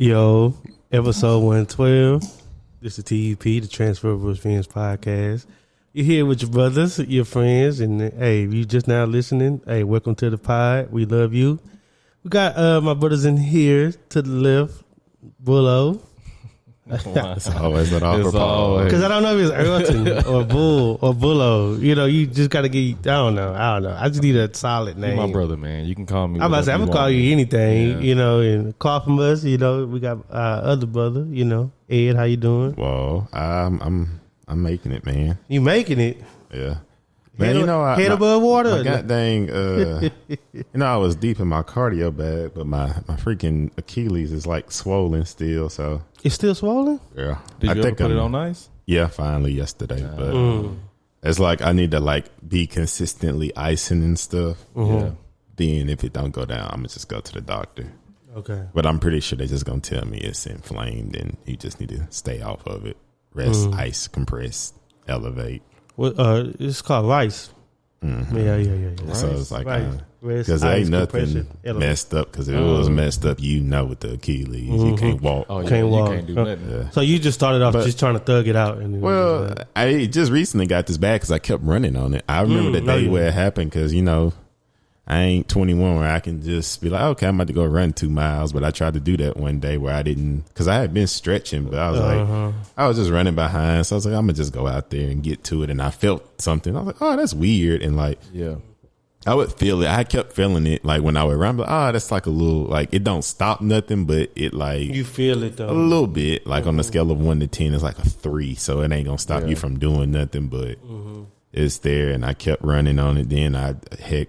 Yo, episode 112. This is TUP, the Transferable podcast. You're here with your brothers, your friends, and hey, if you just now listening, hey, welcome to the pod. We love you. We got my brothers in here to the left, Bullo. It's always an awkward pause. Because I don't know if it's Erlton or Bull or Bullo. You know, you just got to get, I don't know. I just need a solid name. You're my brother, man. You can call me. I'm about to say, I'm going to call you anything, yeah. you know, and call from us, you know. We got other brother, you know. Ed, how you doing? Well, I'm making it, man. You making it? Yeah. Man, you know, head above water. My god dang, you know, I was deep in my cardio bag, but my freaking Achilles is like swollen still. So it's still swollen? Yeah. Did you ever put it on ice? Yeah, finally yesterday. But it's like I need to like be consistently icing and stuff. Yeah. Then if it don't go down, I'm gonna just go to the doctor. Okay. But I'm pretty sure they're just gonna tell me it's inflamed and you just need to stay off of it. Rest, ice, compress, elevate. What? It's called rice. Mm-hmm. Yeah. So it's like rice. because there ain't nothing messed up. Because if it was messed up, you know, with the Achilles, you can't walk. Oh, yeah, can't walk. You can't do nothing. Yeah. So you just started off just trying to thug it out. And Well, I just recently got this back because I kept running on it. I remember the day where it happened because, you know, I ain't 21 where I can just be like, okay, I'm about to go run 2 miles. But I tried to do that one day where I didn't, because I had been stretching, but I was like, I was just running behind. So I was like, I'm going to just go out there and get to it. And I felt something. I was like, oh, that's weird. And like, Yeah. I would feel it. I kept feeling it like when I would run, but that's like a little, like it don't stop nothing, but it like. You feel it though. A little bit. Like on a scale of 1 to 10, it's like a 3. So it ain't going to stop you from doing nothing, but. It's there, and I kept running on it. Then I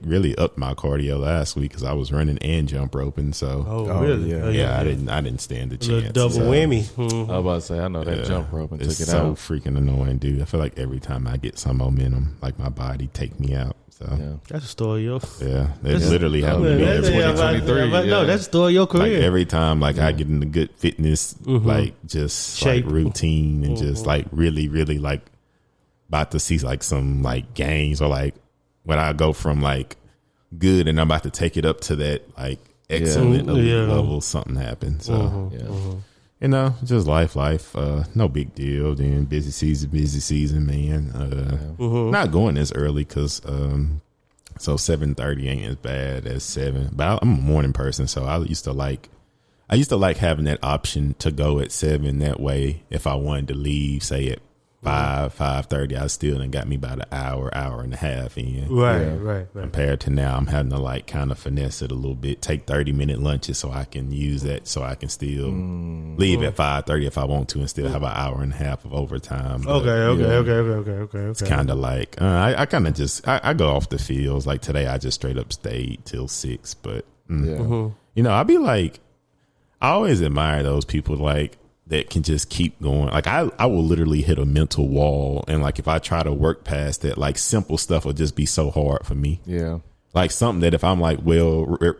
really upped my cardio last week because I was running and jump roping. So, really? Yeah, I didn't stand a chance. Double whammy. I was about to say, I know that jump rope and took it so out. freaking annoying, dude. I feel like every time I get some momentum, like my body take me out. So That's a story, yo. yeah, that's literally how it That's is. 2023, No, that's a story of your Like career. every time, like I get in the good fitness, like just Shape. like routine and just like really, really like about to see like some like gains or like when I go from like good and I'm about to take it up to that like excellent elite level, something happens. So you know, just life. No big deal. Then busy season, man. Not going as early because so 7:30 ain't as bad as 7. But I'm a morning person, so I used to like having that option to go at 7. That way, if I wanted to leave, say at 5:30, I still done got me about an hour and a half in. Right. Compared to now, I'm having to like kind of finesse it a little bit, take 30-minute lunches so I can use that so I can still leave at 5:30 if I want to and still have an hour and a half of overtime. But, Okay. It's kind of like, I kind of just, I go off the fields. Like today, I just straight up stayed till 6. But, you know, I be like, I always admire those people like, that can just keep going. Like I will literally hit a mental wall. And like, if I try to work past that, like simple stuff will just be so hard for me. Yeah. Like something that if I'm like,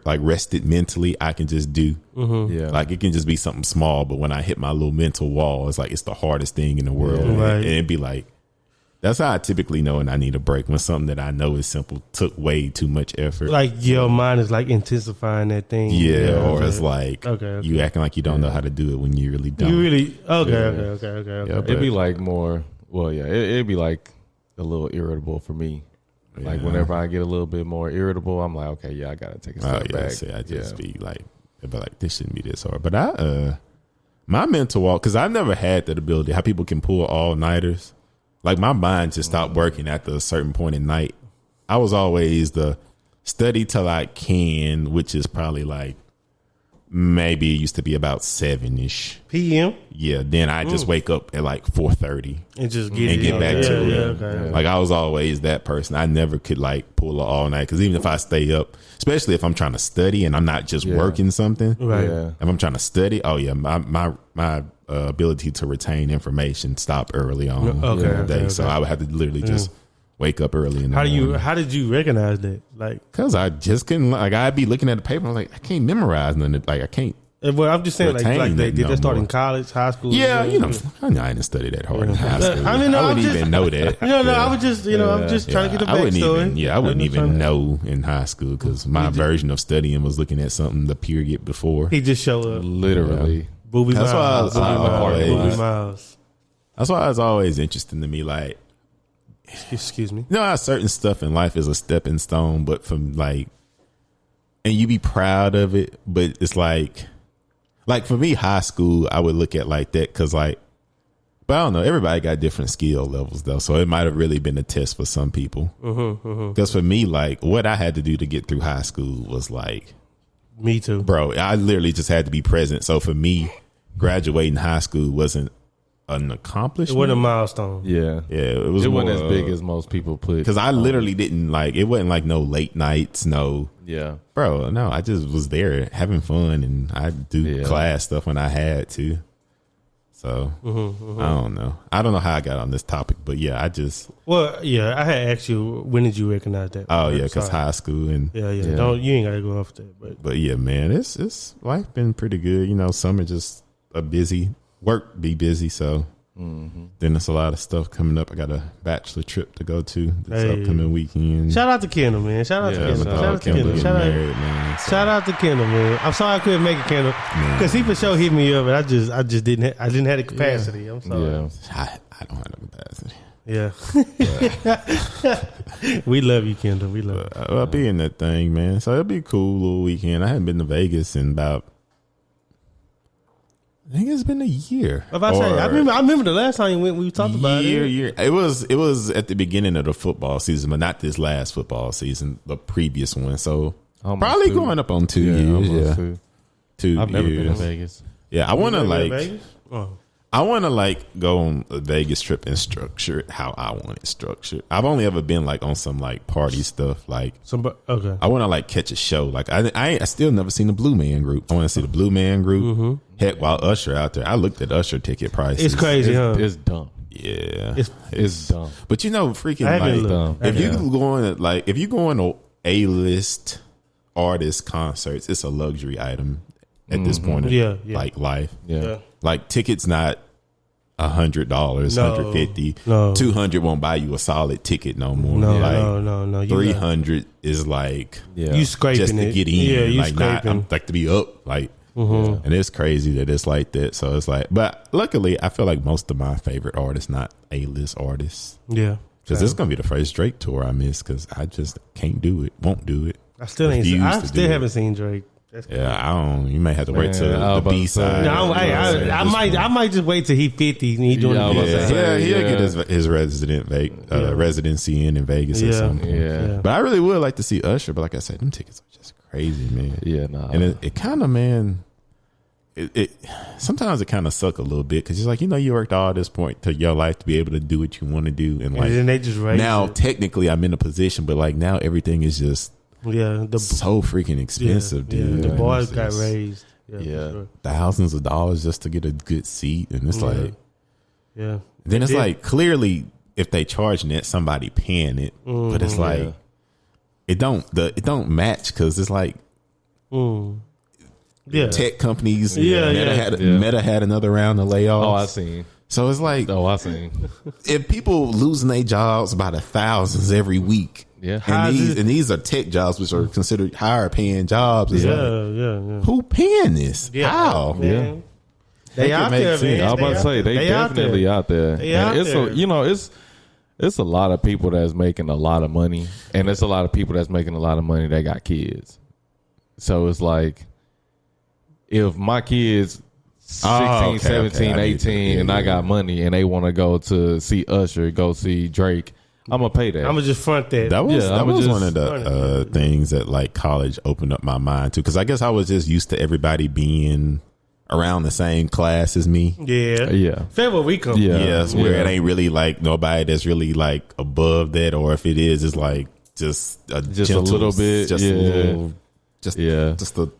like rested mentally, I can just do. Yeah. Like it can just be something small. But when I hit my little mental wall, it's like, it's the hardest thing in the world. And it'd be like, that's how I typically know when I need a break, when something that I know is simple took way too much effort. Like your mind is like intensifying that thing. Yeah, or it's like you acting like you don't know how to do it when you really don't. You really okay. Yeah, it'd be like more. Well, yeah, it'd be like a little irritable for me. Like whenever I get a little bit more irritable, I'm like, okay, yeah, I gotta take a step back. See, I just be like, this shouldn't be this hard. But my mental walk, because I've never had that ability. How people can pull all nighters. Like my mind just stopped working after a certain point in night. I was always the study till I can, which is probably like maybe it used to be about 7-ish PM. Yeah, then I just wake up at like 4:30 and just get back to it. Okay. Like I was always that person. I never could like pull it all night because even if I stay up, especially if I'm trying to study and I'm not just working something, right? Yeah. If I'm trying to study, my ability to retain information stop early on in the day. So I would have to literally just wake up early in the morning. How did you recognize that? Like, because I just couldn't. Like I'd be looking at the paper. I'm like, I can't memorize none. Like I can't. Well, I'm just saying, like did they start more. in college, high school? Yeah, you know, I didn't study that hard in high school. I mean, no, I wouldn't even know that. No, I would just, I'm just trying to get the backstory. I wouldn't even know in high school because my version of studying was looking at something the period before. He just showed up. Literally. Booby That's why I Miles. was Booby Miles. That's why it's always interesting to me. Like, Excuse me. you know how certain stuff in life is a stepping stone, but from like, and you be proud of it, but it's like for me, high school, I would look at like that because like, but I don't know, everybody got different skill levels though, so it might have really been a test for some people. Because for me, like what I had to do to get through high school was like, Me too. bro, I literally just had to be present. So for me, graduating high school wasn't an accomplishment. It wasn't a milestone. Yeah. It was. It more, wasn't as big as most people put. because I literally didn't like. It wasn't like no late nights, no. Yeah. Bro, no, I just was there having fun, and I do class stuff when I had to. So I don't know. I don't know how I got on this topic, but yeah, I just. Well, yeah, I had asked you, when did you recognize that? Oh yeah, because Sorry. high school and Yeah. Yeah. Don't you ain't gotta go off that, but yeah, man, it's life been pretty good. You know, summer just a busy work, be busy. So then there's a lot of stuff coming up. I got a bachelor trip to go to this upcoming weekend. Shout out to Kendall, man. Shout out to Kendall. Shout out to Kendall. Shout out to Kendall, man. I'm sorry I couldn't make it, Kendall, because he for sure hit me up, and I just didn't. I didn't have the capacity. I'm sorry. Yeah. I don't have no capacity. Yeah. We love you, Kendall. We love you. I'll be in that thing, man. So it'll be a cool little weekend. I haven't been to Vegas in about, I think it's been a year. I remember the last time you went, we talked about it. Year. It was at the beginning of the football season, but not this last football season, the previous one. So Almost probably 2. going up on 2 years. Yeah, 2. 2 I've never been to years. Vegas. Yeah, I want to like. Vegas? Oh. I want to like go on a Vegas trip and structure it how I want it structured. I've only ever been like on some like party stuff. Like Okay. I want to like catch a show. Like I still never seen the Blue Man Group. I want to see the Blue Man Group. Heck, while Usher out there, I looked at Usher ticket prices. It's crazy, huh? It's dumb. Yeah, It's dumb. But you know, freaking I haven't like looked. if you going to A-list artist concerts, it's a luxury item at this point in like life. Yeah. Like tickets not $100, $150, No. $200 won't buy you a solid ticket no more. No, like, no. $300 is like Yeah. You scraping just to it. get in. Yeah, you like not, scraping. I'm like to be up. Like, and it's crazy that it's like that. So it's like, but luckily, I feel like most of my favorite artists not A-list artists. Yeah. Because this is gonna be the first Drake tour I miss because I just can't do it, won't do it. I still haven't seen Drake. That's crazy. Yeah, I don't. You may have to wait Man, till I was the about to B say. side. No, I might just wait till he 50 and he doing Yeah, I was the about to B-side. say. He'll Yeah. get his residency in Vegas at some point. Yeah. But I really would like to see Usher. But like I said, them tickets are just crazy, man. Yeah, nah. And it kind of, man, it sometimes it kind of suck a little bit because it's like, you know, you worked all this point to your life to be able to do what you want to do, and like And then they just raise now it. technically I'm in a position, but like now everything is just Yeah, so freaking expensive, dude. The And bars it's got just raised. Yeah. for sure. thousands of dollars just to get a good seat, and it's like. Yeah. Then it's They did. like clearly if they charging it, somebody paying it, but it's like it don't match because it's like tech companies. Meta had another round of layoffs. Oh, I seen. So it's like if people losing their jobs by the thousands every week. Yeah. And these are tech jobs, which are considered higher paying jobs. It's like, who paying this? Yeah. How? Yeah. They out make there, sense. man. I was about to say they definitely out there. They And out it's there. it's a lot of people that's making a lot of money, and it's a lot of people that's making a lot of money that got kids. So it's like if my kids 16, 17, 18 and I got money and they want to go to see Usher, go see Drake, I'm gonna pay that. I'm gonna just front that. That was Yeah, one of the things that like college opened up my mind to, because I guess I was just used to everybody being around the same class as me. Yeah. Fair where we come. Yeah. Yes, where it ain't really like nobody that's really like above that, or if it is, it's like just a little bit, just a little, just a.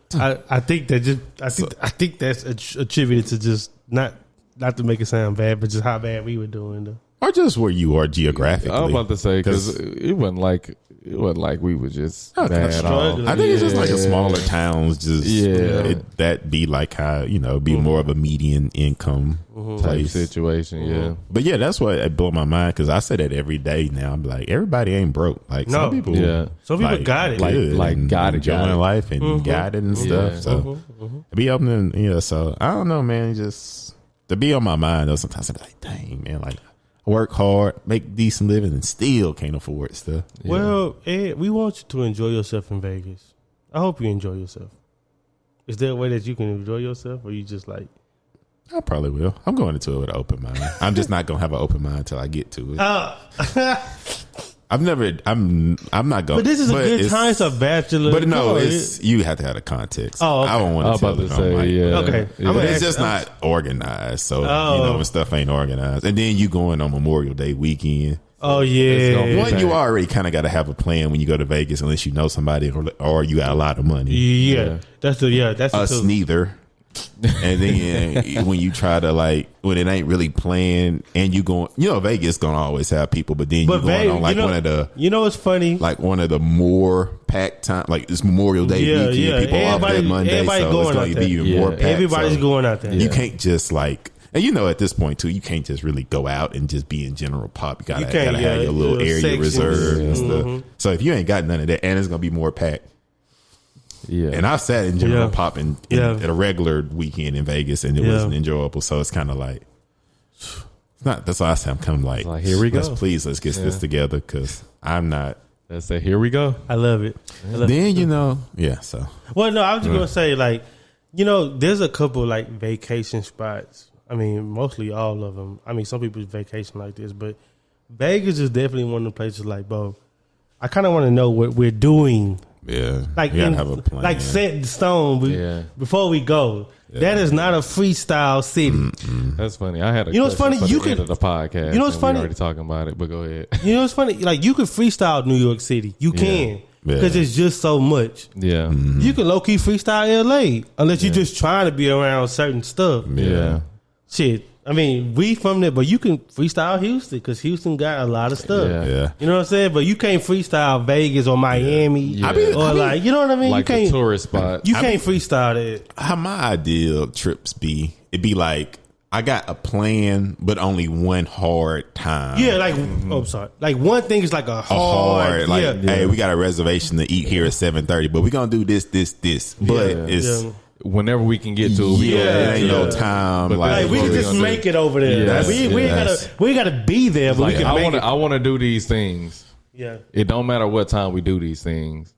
I think that I think that's attributed to just not to make it sound bad, but just how bad we were doing though. Or just where you are geographically. I was about to say because it wasn't like it wasn't like we were just Oh, bad off. I think it's just like a smaller towns, just that be like how be more of a median income type place situation. Yeah, but yeah, that's what it blew my mind because I say that every day now. I'm like, everybody ain't broke. Like some people, some people got it, like got it, enjoying life and got it and stuff. So be opening, so I don't know, man. Just to be on my mind though. Sometimes I'm like, dang, man, like. Work hard, make decent living, and still can't afford stuff. Yeah. Well, Ed, we want you to enjoy yourself in Vegas. I hope you enjoy yourself. Is there a way that you can enjoy yourself, or you just like? I probably will. I'm going into it with an open mind. I'm just not gonna have an open mind until I get to it. I'm not going. But this is a good time to bachelor. But no, you have to have the context. Oh, okay. I don't want to tell it. Okay, but it's just not organized. So when stuff ain't organized, and then you going on Memorial Day weekend. Oh yeah. One, you already kind of got to have a plan when you go to Vegas, unless you know somebody or you got a lot of money. Yeah, that's us neither. And then when you try to when it ain't really planned and you going, Vegas gonna always have people, but then you going on one of the, it's funny, like one of the more packed time, like this Memorial Day weekend, people off that Monday, so it's going to be even more packed. Everybody's going out there. You can't just and at this point too, you can't just really go out and just be in general pop. You gotta have your little area reserved and stuff. So if you ain't got none of that, and it's gonna be more packed. Yeah, and I've sat in general pop at a regular weekend in Vegas, and it wasn't enjoyable. So it's kind of like, it's not. That's why I say I'm kind of like here we go. Let's get this together because I'm not. Let's say here we go. I love it. So well, no, I was just gonna say there's a couple vacation spots. I mean, mostly all of them. I mean, some people vacation like this, but Vegas is definitely one of the places. Bro, I kind of want to know what we're doing. Yeah, you gotta have a plan. Set in stone before we go. Yeah. That is not a freestyle city. Mm-mm. That's funny. I had a what's funny? You could end of the podcast. What's funny? We're already talking about it, but go ahead. What's funny? You could freestyle New York City. You can because it's just so much. Yeah, you can low key freestyle LA unless you're just trying to be around certain stuff. Yeah, shit. I mean, we from there, but you can freestyle Houston because Houston got a lot of stuff. Yeah. You know what I'm saying? But you can't freestyle Vegas or Miami you know what I mean? Like you can't, the tourist spot. You can't freestyle that. How my ideal trips be? It'd be like, I got a plan, but only one hard time. Yeah, I'm sorry. One thing is a hard. Hey, we got a reservation to eat here at 7:30, but we're going to do this. But it's... Whenever we can get to it, it ain't no time. We can just make it over there. We gotta be there, but we can make it. I want to do these things. Yeah, it don't matter what time we do these things,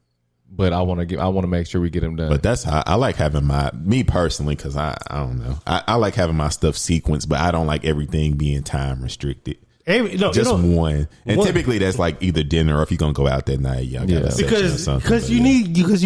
but I want to make sure we get them done. But that's how I like having me personally, because I don't know. I like having my stuff sequenced, but I don't like everything being time restricted. One, and typically that's either dinner or if you're gonna go out that night, y'all got a section or something. Because you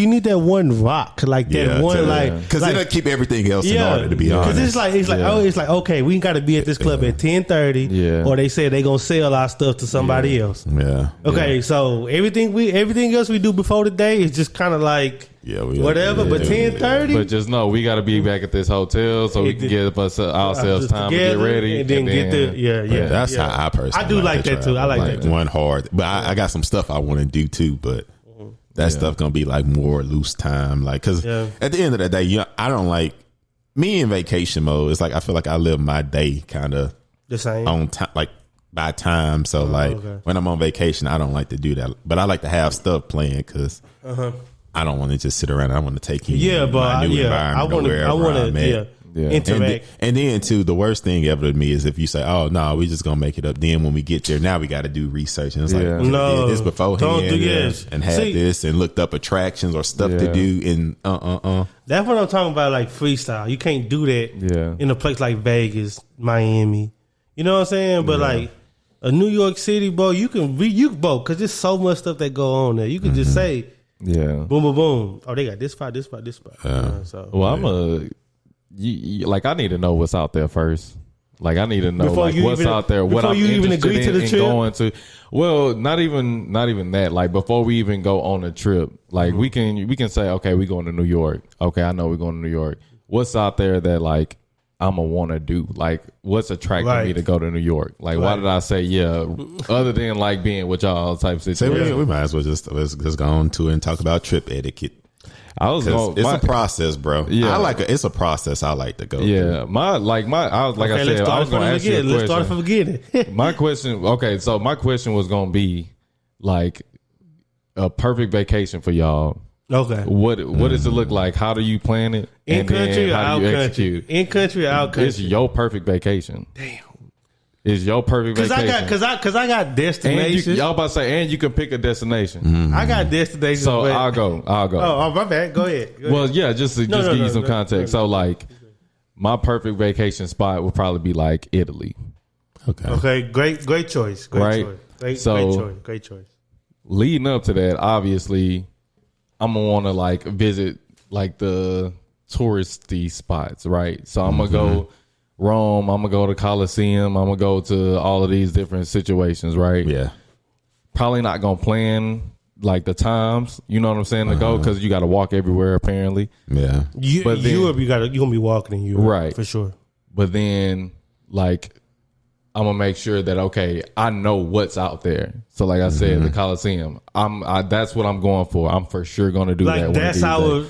need that one rock, because it'll keep everything else in order. To be honest, because it's like okay, we got to be at this club at 10:30, or they say they gonna sell our stuff to somebody else. Yeah. Okay, so everything else we do before the day is just kind of whatever. But 10:30, but just know we got to be back at this hotel so we can give ourselves time to get ready and then get there. That's how I personally. I do like that too. I like that too. One hard, but I got some stuff I want to do too. But that stuff gonna be more loose time, because at the end of the day, I don't like me in vacation mode. It's I feel like I live my day kind of the same on time, by time. So when I'm on vacation, I don't like to do that, but I like to have stuff planned because. I don't want to just sit around. I want to take you my new environment. I want to interact. And then too, the worst thing ever to me is if you say, "Oh no, we just gonna make it up." Then when we get there, now we got to do research, and it's no, did this beforehand, don't do this, and had this, and looked up attractions or stuff to do, and That's what I'm talking about, freestyle. You can't do that in a place like Vegas, Miami. You know what I'm saying? But a New York City, bro, you can because there's so much stuff that go on there. You can just say. Yeah. Boom, boom, boom. Oh, they got this spot. Well, I need to know what's out there first. I need to know what's out there. What I'm even agree to the trip. Going to. Well, not even that. Before we even go on a trip, we can say, okay, we going to New York. Okay, I know we're going to New York. What's out there that I'm going to want to do? Like, what's attracting me to go to New York? Like, why did I say, other than like being with y'all type situation? So we might as well just go on to and talk about trip etiquette. It's a process, bro. Yeah, it's a process I like to go through. I was going to ask you a question. Let's start from the beginning. My question, so my question was going to be like a perfect vacation for y'all. Okay. What does it look like? How do you plan it? In country or out country? In country or out country? It's your perfect vacation. Damn. It's your perfect vacation. Because I got destinations. Y'all about to say, and you can pick a destination. I got destinations. So I'll go. Oh, my bad. Go ahead. Well, yeah, just to give you some context. So like, my perfect vacation spot would probably be like Italy. Okay. Great choice. Great choice. Leading up to that, obviously, I'm gonna want to like visit like the touristy spots, right? So I'm gonna go Rome. I'm gonna go to Colosseum. I'm gonna go to all of these different situations, right? Yeah. Probably not gonna plan like the times, you know what I'm saying, to go, because you got to walk everywhere apparently. Yeah. But Europe, you're gonna be walking in Europe, right? For sure. But then like, I'm gonna make sure that I know what's out there. So like I said, the Coliseum. That's what I'm going for. I'm for sure gonna do that. That's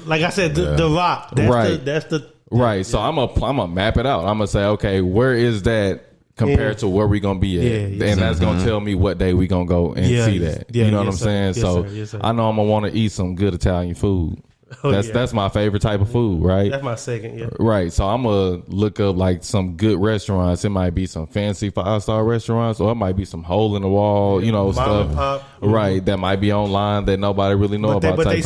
like I said, the Rock. That's the right. So I'm gonna map it out. I'm gonna say, okay, where is that compared to where we gonna be at? And that's gonna tell me what day we gonna go and see that. You know what I'm saying? Yes, sir. I know I'm gonna want to eat some good Italian food. That's my favorite type of food, right? That's my second, yeah. Right. So I'm gonna look up like some good restaurants. It might be some fancy 5-star restaurants, or it might be some hole in the wall, stuff. Pop. Right. That might be online that nobody really know about. But they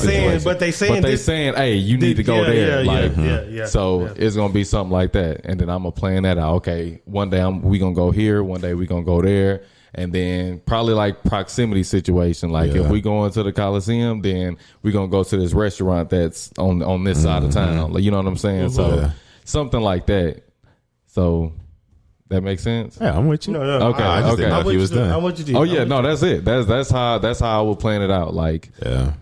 saying, hey, you need to go there. So yeah. it's gonna be something like that, and then I'm gonna plan that out. Okay, one day we gonna go here, one day we gonna go there. And then probably like proximity situation. Like if we go into the Coliseum, then we're going to go to this restaurant that's on this side of town. Like, you know what I'm saying? So something like that. So that makes sense? Yeah, I'm with you. No. Okay. I just didn't know if he was done. I want you to. Oh yeah, no, that's it. That's how I would plan it out. Like,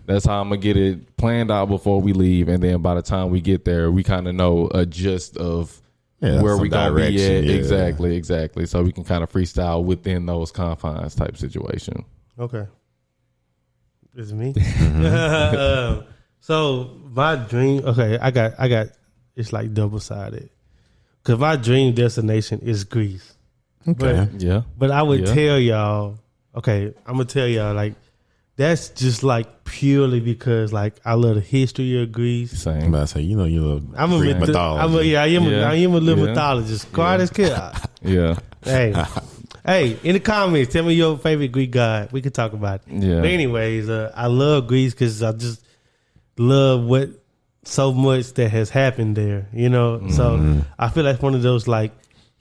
that's how I'm gonna get it planned out before we leave, and then by the time we get there, we kind of know a gist of where we gonna be at. Exactly. So we can kind of freestyle within those confines type situation. Okay. It's me. So my dream. Okay, I got. It's like double sided. Cause my dream destination is Greece. Okay. But I would tell y'all. Okay, I'm gonna tell y'all like. That's just like purely because like I love the history of Greece. Same. I'm about to say, you love Greek mythology. I am a little mythologist. Quiet as kid. Yeah. Hey, in the comments, tell me your favorite Greek god. We can talk about it. Yeah. But anyways, I love Greece because I just love what so much that has happened there. So I feel like one of those like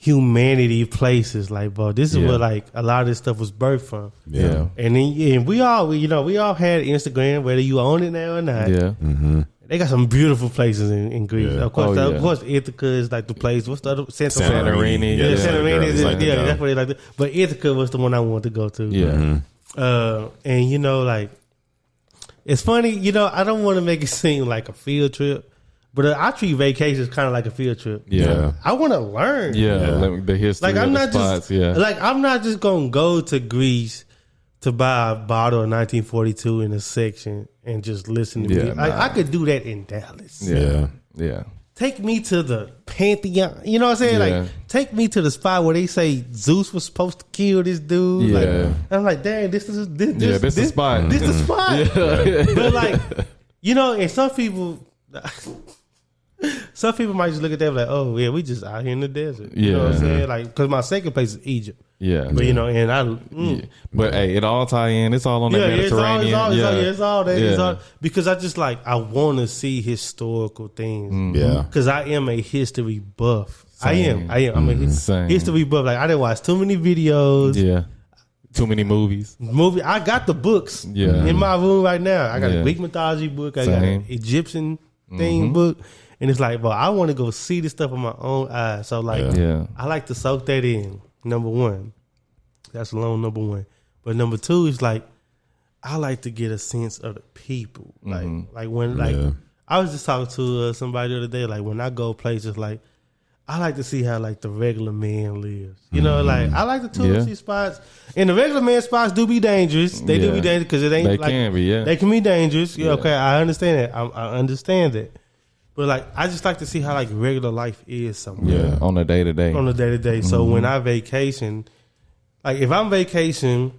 humanity places, like, bro, this is where like a lot of this stuff was birthed from. Yeah. And then we all had Instagram, whether you own it now or not. Yeah. They got some beautiful places in Greece. Yeah. Of course, Ithaca is like the place. What's the other? Santorini. Santorini. That's what they like to. But Ithaca was the one I wanted to go to. Yeah. And like, it's funny. I don't want to make it seem like a field trip. But I treat vacations kind of like a field trip. Yeah. I want to learn. Yeah. The history of the spots. I'm not just going to go to Greece to buy a bottle of 1942 in a section and just listen to music. I could do that in Dallas. Yeah. Take me to the Pantheon. You know what I'm saying? Yeah. Like, take me to the spot where they say Zeus was supposed to kill this dude. Yeah. Like, I'm like, dang, this is the spot. This the spot. But like, and some people... Some people might just look at that and be like, oh yeah, we just out here in the desert. You know what I'm saying? Like, because my second place is Egypt. Yeah. But and I But hey, it all tie in. It's all on the Mediterranean. It's all that. It's all, because I just like I want to see historical things. Yeah. Because I am a history buff. Same. I am. I'm a history buff. Like I didn't watch too many videos. Yeah. Too many movies. I got the books in my room right now. I got a Greek mythology book. I got an Egyptian thing book. And it's like, bro, I want to go see this stuff with my own eyes. So like, I like to soak that in. Number one, that's alone number one. But number two is like, I like to get a sense of the people. Like when I was just talking to somebody the other day. Like when I go places, like I like to see how like the regular man lives. You know, like I like the touristy spots, and the regular man spots do be dangerous. They do be dangerous because it ain't. They like, can be, yeah. They can be dangerous. Yeah, okay, I understand that. I understand that. But like, I just like to see how like regular life is somewhere. Yeah, on a day to day. On a day to day. So when I vacation, like if I'm vacationing,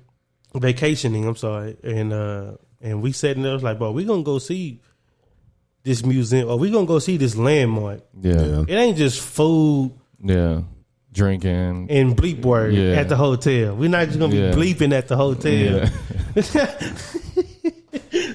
I'm sorry, and we sitting there, it's like, bro, we gonna go see this museum, or we gonna go see this landmark. Yeah. It ain't just food. Yeah. Drinking. And bleep word at the hotel. We're not just gonna be bleeping at the hotel. Yeah.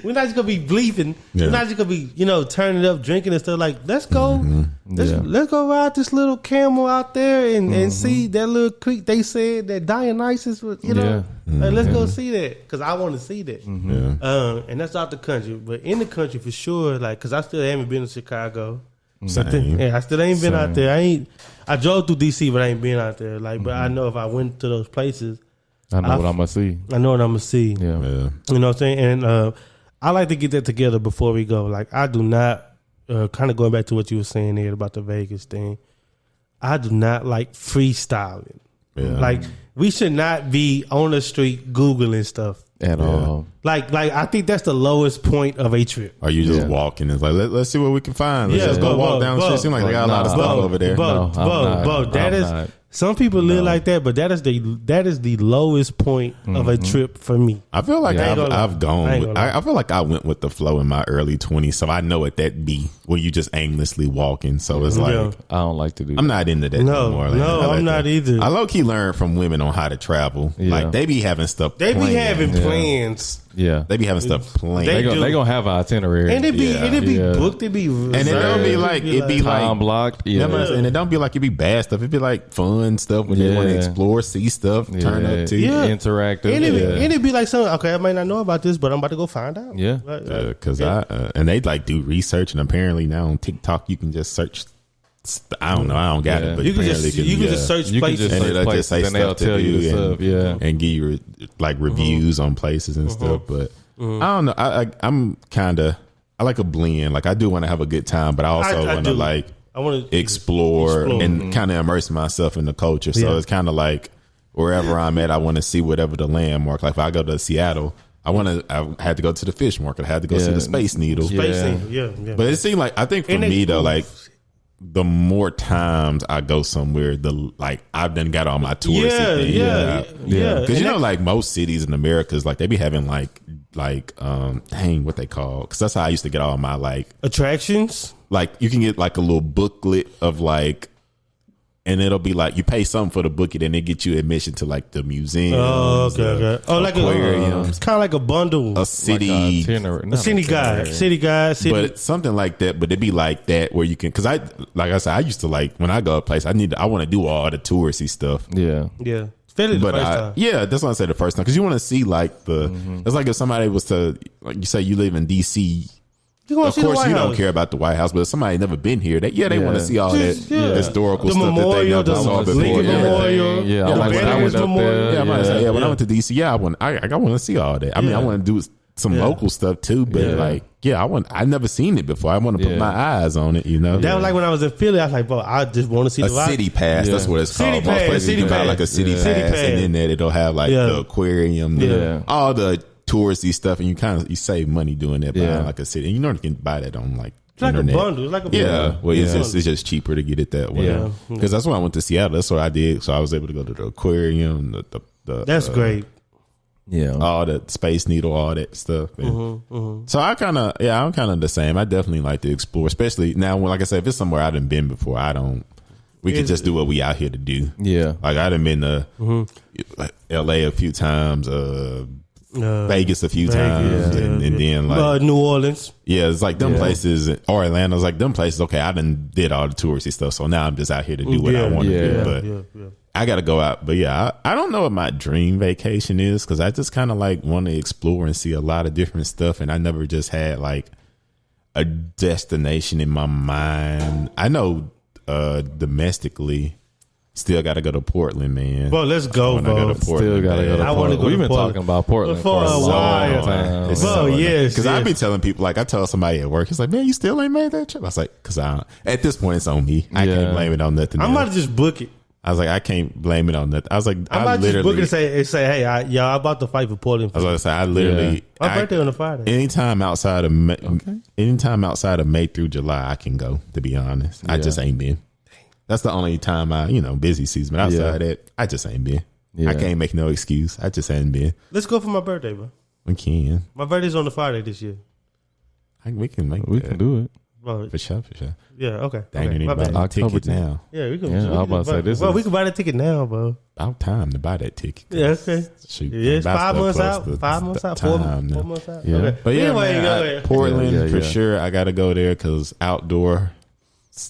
We're not just gonna be bleeping. We're not just gonna be, turning up, drinking and stuff. Like, let's go. Let's go ride this little camel out there and see that little creek. They said that Dionysus was, Like, let's go see that because I want to see that. And that's out the country, but in the country for sure. Like, because I still haven't been to Chicago. Same. I still ain't been out there. I drove through DC, but I ain't been out there. Like, but I know if I went to those places, I know what I'm gonna see. I know what I'm gonna see. Yeah. You know what I'm saying? And I like to get that together before we go. Like, I do not, kind of going back to what you were saying there about the Vegas thing, I do not like freestyling. Yeah. Like, we should not be on the street Googling stuff. At all. Like I think that's the lowest point of a trip. Or you just walking and it's like, let's see what we can find. Let's just go walk down the street. Seems like they got a lot of stuff over there. But some people live like that, but that is the lowest point of a trip for me. I feel like I've gone. I feel like I went with the flow in my early 20s, so I know what that be when you just aimlessly walking. So it's like I don't like to do. I'm not into that no more. Like, I'm not either. I low key learned from women on how to travel. Like they be having stuff. They be having plans. Yeah, they be having stuff planned. They gonna have an itinerary, and it be booked. It be reserved. And it don't be like time blocked. Yeah, and it don't be like it be bad stuff. It be like fun stuff when they want to explore, see stuff, turn up to interactive. And it be like something. Okay, I might not know about this, but I'm about to go find out. Yeah, because and they like do research, and apparently now on TikTok you can just search. I don't know. I don't got it, but you can just search places, and it'll just say stuff to do, and give you like reviews on places and stuff. But I don't know. I'm kind of I like a blend. Like I do want to have a good time, but I also want to explore and kind of immerse myself in the culture. So it's kind of like wherever I'm at, I want to see whatever the landmark. Like if I go to Seattle, I had to go to the fish market. I had to go see the Space Needle. But it seemed like I think for me though, like. The more times I go somewhere, I've done got all my touristy things. Because like most cities in America is like they be having like what they call, because that's how I used to get all my like attractions. Like you can get like a little booklet of like, and it'll be like you pay something for the booklet and they get you admission to like the museum. Oh, okay. Oh, like it's kind of like a bundle, a city, city guide. But it's something like that. But it'd be like that where you can, because like I said, I used to like when I go to a place, I want to do all the touristy stuff. Yeah. That's what I said the first time, because you want to see like it's like if somebody was to, like you say, you live in DC. Of course, you don't care about the White House, but if somebody never been here, they want to see all that historical stuff that they never saw before. When I went to DC, I want to see all that. I mean, I want to do some local stuff too, but I never seen it before. I want to put my eyes on it. You know, that was like when I was in Philly. I was like, bro, I just want to see a city pass. That's what it's called. Most places you got like a city pass, and in that it'll have like the aquarium, all the touristy stuff, and you save money doing that buying like a city, and you can buy that on like it's like internet. A bundle. It's like a bundle. It's just cheaper to get it that way. Because that's when I went to Seattle. That's what I did. So I was able to go to the aquarium. That's great. Yeah, all the Space Needle, all that stuff. So I'm kind of the same. I definitely like to explore, especially now. When, like I said, if it's somewhere I done been before, we could just do what we out here to do. Yeah, like I done been to LA a few times. Vegas a few times, and then like New Orleans. Yeah, it's like them places, or Atlanta's like them places. Okay, I done did all the touristy stuff, so now I'm just out here to do what I want to do. But I got to go out. But I don't know what my dream vacation is, because I just kind of like want to explore and see a lot of different stuff, and I never just had like a destination in my mind. I know domestically, Still got to go to Portland, man. Bro, let's go, When I bro. go to Portland, Still gotta go to I wanna Portland. go to We've been Portland. talking about Portland For a while. time. It's Bro, so yes, because I yes. be telling people, like, I told somebody at work, it's like, man, you still ain't made that trip. I was like, because at this point, it's on me. I Yeah. can't blame it on nothing. I'm else. about to just book it. I was like, I can't blame it on nothing. I was like, I'm about to just book it and say, hey, y'all about to fight for Portland. I was going to say, I literally. My birthday on the Friday. Anytime outside of May through July, I can go. To be honest, I just ain't been. That's the only time busy season. But outside that, I just ain't been. Yeah. I can't make no excuse. I just ain't been. Let's go for my birthday, bro. We can. My birthday's on the Friday this year. We can make. We that. can do it. Bro, For sure. yeah, okay. Dang, Okay, need my to buy bad. that October ticket now. Yeah, we can. Yeah, I was about to say, this Well, is- we can buy the ticket now, bro. About time to buy that ticket. Yeah, okay. Shoot, Yeah, it's 5 months out. the 5 months out. 4 time now. months out. Yeah. Okay. But yeah, anyway, man, go ahead. Portland Yeah, for yeah. sure. I got to go there because outdoor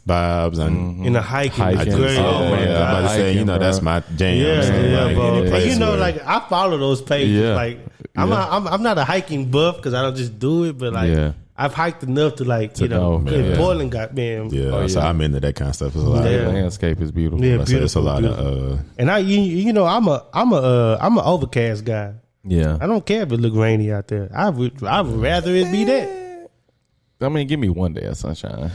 vibes and In the hiking, Hiking. it's great. Oh, my I'm about to say, Hiking, bro. that's my jam. Yeah, So, yeah, like, bro. any And place you know, where- like I follow those pages. Yeah. Like I'm not a hiking buff because I don't just do it, but like Yeah. I've hiked enough to like know, in yeah. Portland got man. yeah, Oh, so yeah. I'm into that kind of stuff. It's a lot. The Yeah. landscape is beautiful. Yeah, It's a beautiful, lot beautiful. of. And I'm an overcast guy. Yeah. I don't care if it look rainy out there. I would rather it be that. I mean, give me one day of sunshine.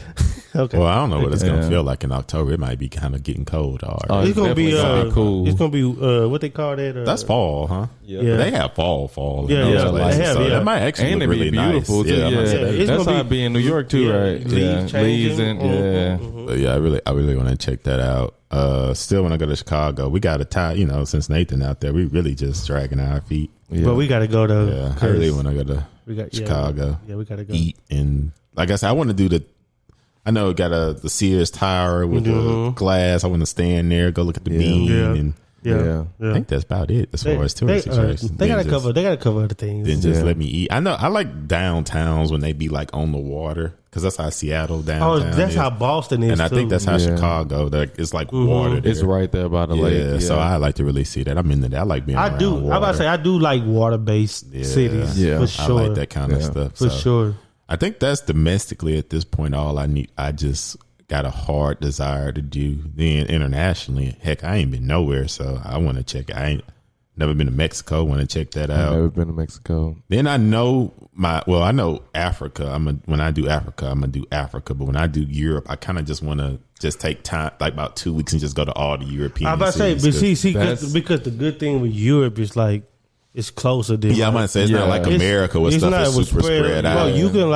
Okay. Well, I don't know what it's gonna Yeah. feel like in October. It might be kind of getting cold. Already. Oh, It's gonna be definitely gonna be cool. It's gonna be what they call that. That's fall, huh? Yeah. Yeah. They have fall. Yeah, in those yeah, places, they have, so yeah. that might actually And look it really be beautiful nice. too. Yeah, I'm gonna say Yeah, that. it's that's gonna how be- it be in New York too, yeah, right? leaves Yeah, leaves changing. and But yeah, I really want to check that out. Still, when I go to Chicago, we got to tie. Since Nathan out there, we really just dragging our feet. yeah. But we gotta go though. Yeah, I really want to go to we got Chicago. Yeah, we gotta go. Eat and like I said, I want to do the. I know it got the Sears Tower with the glass. I want to stand there, go look at the bean, Yeah. and Yeah. I think that's about it as far as tourist attractions. They gotta cover. They gotta cover other things. Then just Yeah. let me eat. I know I like downtowns when they be like on the water because that's how Seattle downtown. That's is. how Boston is. And I think that's how Yeah. Chicago. That it's like water. There. It's right there by the Yeah, lake. Yeah. so I like to really see that. I'm into that. I like being. I around do. Water. I'm about to say I do like water based cities. Yeah. for I sure. like that kind of Yeah. stuff. For So sure. I think that's domestically at this point all I need. I just got a hard desire to do. Then internationally, heck, I ain't been nowhere, so I want to check. I ain't never been to Mexico. Want to check that I've out. never been to Mexico. Then I know I know Africa. When I do Africa, I'm gonna do Africa. But when I do Europe, I kind of just want to just take time, like about 2 weeks, and just go to all the European. I'm about to say, cities, but see, that's- because the good thing with Europe is like it's closer than. yeah, I'm gonna say it's not Yeah. like America where stuff is with super spread out. Bro, you can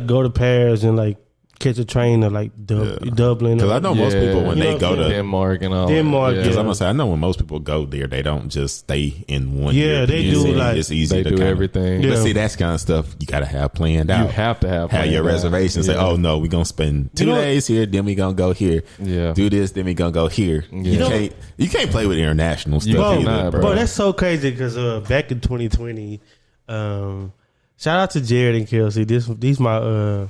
go to Paris and like catch a train to like Dublin. Because I know most people when You they know, go to Denmark and all. Denmark, Because yeah. I'm gonna say I know when most people go there, they don't just stay in one. Yeah, they European do, city. like- it's easy They to do kinda, everything. But Yeah. see, that's kind of stuff you gotta have planned out. You have to have your planned out. reservations. Say, Yeah. oh no, we're gonna spend 2 days here, then we gonna go here. Yeah. Do this, then we gonna go here. Yeah. You can't play with international stuff You Bro, either, cannot, bro. bro, that's so crazy because back in 2020, shout out to Jared and Kelsey. These my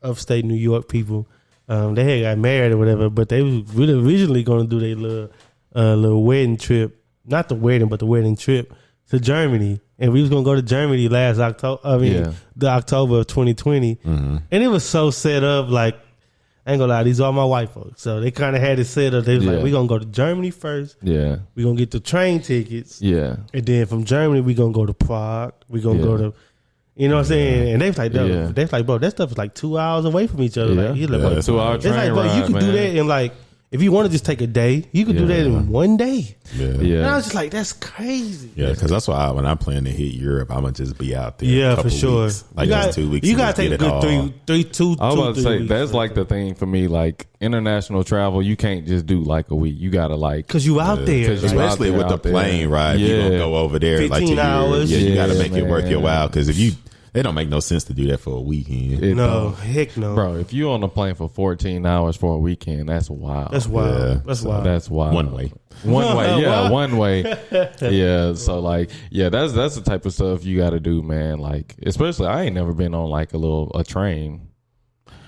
upstate New York people. They had got married or whatever, but they was really originally going to do their little wedding trip, not the wedding, but the wedding trip to Germany, and we was going to go to Germany last October. The October of 2020, and it was so set up like. I ain't gonna lie, these are my white folks. So they kind of had it set up. They was like, we're going to go to Germany first. Yeah. We're going to get the train tickets. Yeah. And then from Germany, we're going to go to Prague. We're going to go to, you know what I'm saying? And they was like, bro, that stuff is like 2 hours away from each other. Yeah. Like, he's like, Yeah, bro, 2 hour it's like, train bro, you ride, can do man. that in like, if you want to just take a day, you can do that in one day. Yeah. And I was just like, that's crazy. Yeah, because that's why when I plan to hit Europe, I'm gonna just be out there. Yeah, a couple for sure. Weeks. Like you just 2 weeks. You and gotta just take a get it all. good two. I was about to 3 say weeks. that's like the thing for me. Like international travel, you can't just do like a week. You gotta like Because you out there. 'Cause you Like, Especially with the out there. plane ride, you Yeah. gonna go over there like 15 to hours. Yeah, you gotta Yeah, make it worth your man. while. Because if you, they don't make no sense to do that for a weekend. it no, don't. heck no. Bro, if you on a plane for 14 hours for a weekend, that's wild. That's wild. Yeah, That's so wild. That's wild. One way. One way, yeah, What? one way. Yeah, so like, yeah, that's the type of stuff you got to do, man. Like, especially I ain't never been on like a train.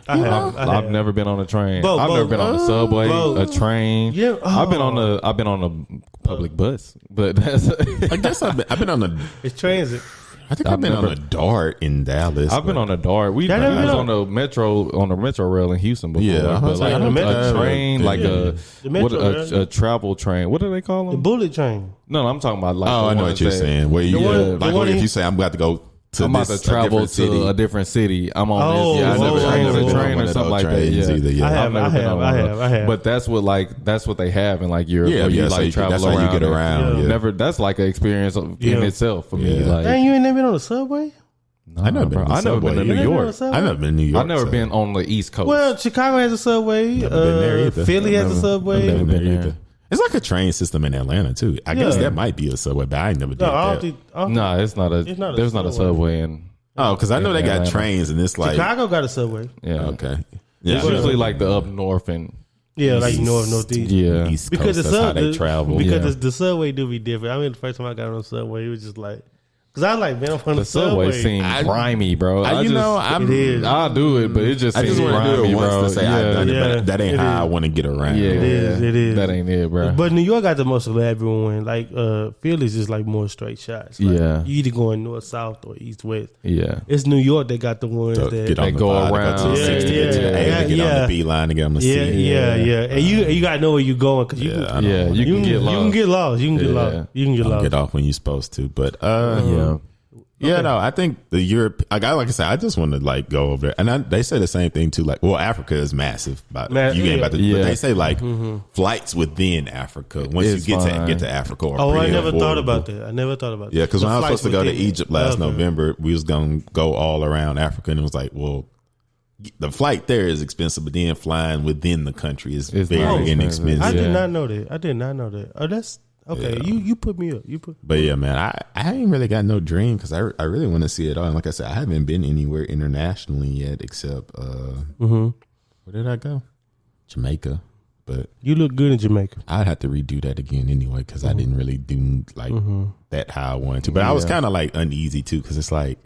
I've never been on a train. Bro, I've never been on a subway, bro. a train. Yeah, I've been on a public bus, but that's I guess I've been on the. It's transit. I think I've been on a Dart in Dallas. I've been on a Dart. I was on the metro rail in Houston before. Yeah, but like a train, like a travel train. What do they call them? The bullet train. No, I'm talking about like. Oh, I know what you're saying. Where you if you say I'm about to go. I'm about to travel to a different city. I'm on this. I never train or something like that. Yeah. I have. But that's what they have in like Europe. Yeah, you like travel that's around. how you get around. Yeah. Never. That's like an experience in itself for me. Like, dang, you ain't never been on the subway? I never been to New York. I've never been to New York. I've never been on the East Coast. Well, Chicago has a subway. Philly has a subway. Never been there either. It's like a train system in Atlanta too. I guess that might be a subway, but I ain't never did that. No, it's not a. There's not a subway in. Oh, because I know they got trains and it's like Chicago got a subway. Yeah. Okay. Yeah. It's usually like the up north and like northeast. Yeah. East Coast, because that's how they travel. Because the subway do be different. I mean, the first time I got on the subway, it was just like. Because I like man, I'm on the subway. Seems grimy, bro. I'll do it, but it just seems grimy, bro. To say I've done it, but that ain't how I want to get around. Yeah, it is. That ain't it, bro. But New York got the most elaborate one. Like Philly's just like more straight shots. Like, you either going north, south, or east, west. Yeah, it's New York that got the ones that go around. Go to 60, get to the A, get on the B line to get on the C. Yeah. And you got to know where you're going because you can get lost. You can get lost. You can get lost. Get off when you're supposed to, but Yeah, no, I think the Europe. Like I said, I just want to like go over there, and they say the same thing too. Like, well, Africa is massive, but but they say like flights within Africa once you get to Africa. I never thought about that. Yeah, because when I was supposed to go to Egypt last November, we was gonna go all around Africa, and it was like, well, the flight there is expensive, but then flying within the country is very inexpensive. I did not know that. Oh, that's. Okay, you put me up. But yeah, man, I ain't really got no dream because I really want to see it all. And like I said, I haven't been anywhere internationally yet except where did I go? Jamaica. But you look good in Jamaica. I'd have to redo that again anyway because I didn't really do like that how I wanted to. But I was kind of like uneasy too because it's like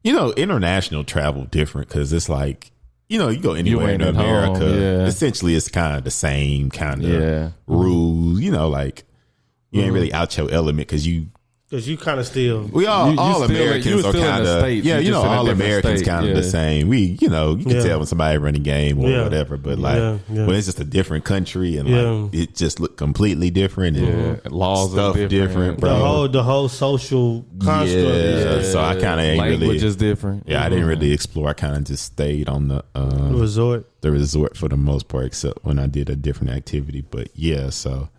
international travel different because it's like. You go anywhere in America. Essentially, it's kind of the same kind of rules. Like. You ain't really out your element because you kind of still. We all Americans are kind of all Americans kind of the same. We you can tell when somebody run a game or whatever, but like when it's just a different country and like it just look completely different and laws stuff different, bro. The whole social construct. So I kind of ain't language is different. Yeah, I didn't really explore. I kind of just stayed on the resort for the most part, except when I did a different activity. But yeah, so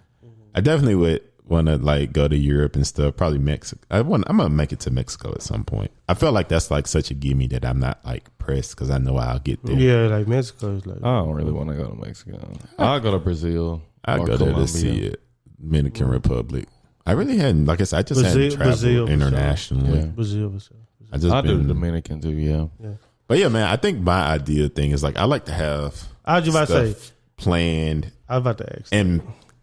I definitely would. Want to like go to Europe and stuff, probably Mexico. I'm gonna make it to Mexico at some point. I feel like that's like such a gimme that I'm not like pressed because I know I'll get there. Yeah, like Mexico is like. I don't really want to go to Mexico. I'll go to Brazil. I'll go there to see it. Dominican Republic. I really hadn't. Like I said, I just hadn't traveled internationally. Yeah. Brazil. I do the Dominican too. Yeah. But yeah, man, I think my ideal thing is like I like to have. I was about to say planned. I was about to ask and.